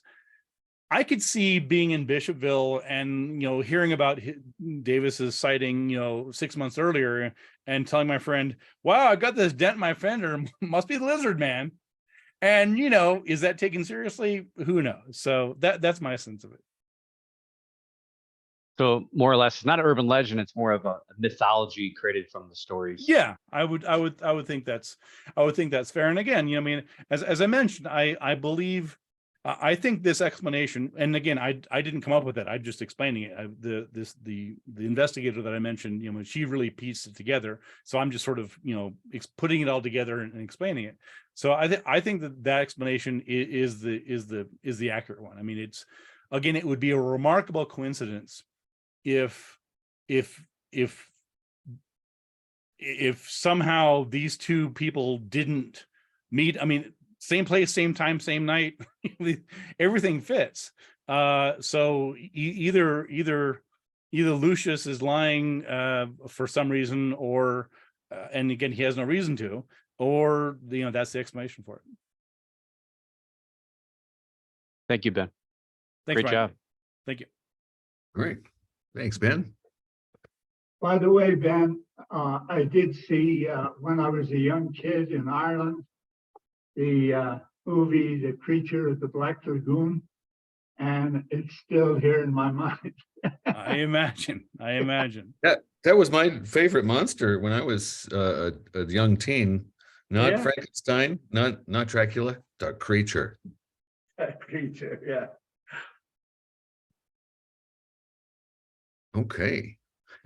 I could see being in Bishopville and, hearing about Davis's sighting, 6 months earlier, and telling my friend, wow, I got this dent in my fender, must be the lizard man. And, is that taken seriously? Who knows? So that's my sense of it. So more or less, it's not an urban legend. It's more of a mythology created from the stories. Yeah, I would think that's fair. And again, I mean, as I mentioned, I believe, I think this explanation, and again, I didn't come up with it. I'm just explaining it. The investigator that I mentioned, she really pieced it together. So I'm just sort of, putting it all together and explaining it. So I think that explanation is the accurate one. I mean, it would be a remarkable coincidence if somehow these two people didn't meet. I mean, same place, same time, same night, everything fits. So either Lucius is lying for some reason, or and again, he has no reason to, or that's the explanation for it. Thank you, Ben. Thanks, Great Ryan. job. Thank you. Great. Thanks, Ben. By the way, Ben, I did see when I was a young kid in Ireland, the movie The Creature of the Black Lagoon, and it's still here in my mind. I imagine. That was my favorite monster when I was a young teen. Not Yeah. Frankenstein, not Dracula, the Creature. That creature, yeah. Okay.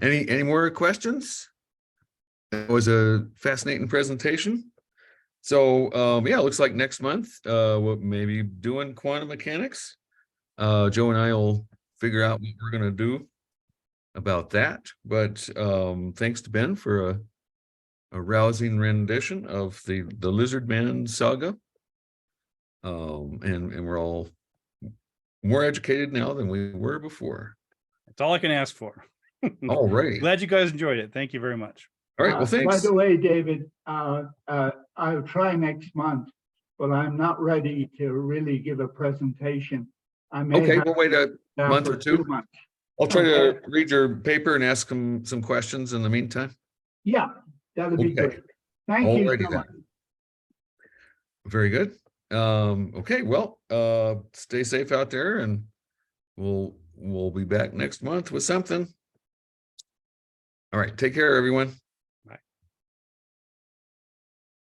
Any more questions? That was a fascinating presentation. So yeah, it looks like next month we'll maybe doing quantum mechanics. Joe and I will figure out what we're gonna do about that. But thanks to Ben for a rousing rendition of the Lizard Man saga. And we're all more educated now than we were before. That's all I can ask for. All right. Glad you guys enjoyed it. Thank you very much. All right. Well, By thanks. the way, David, I'll try next month, but I'm not ready to really give a presentation. I may Okay, have we'll wait a that month for or two. 2 months. I'll try to Okay. read your paper and ask them some questions in the meantime. Yeah, that'll be Okay. great. Thank you Alrighty so then. much. Very good. Okay, well, stay safe out there, and we'll be back next month with something. All right, take care, everyone.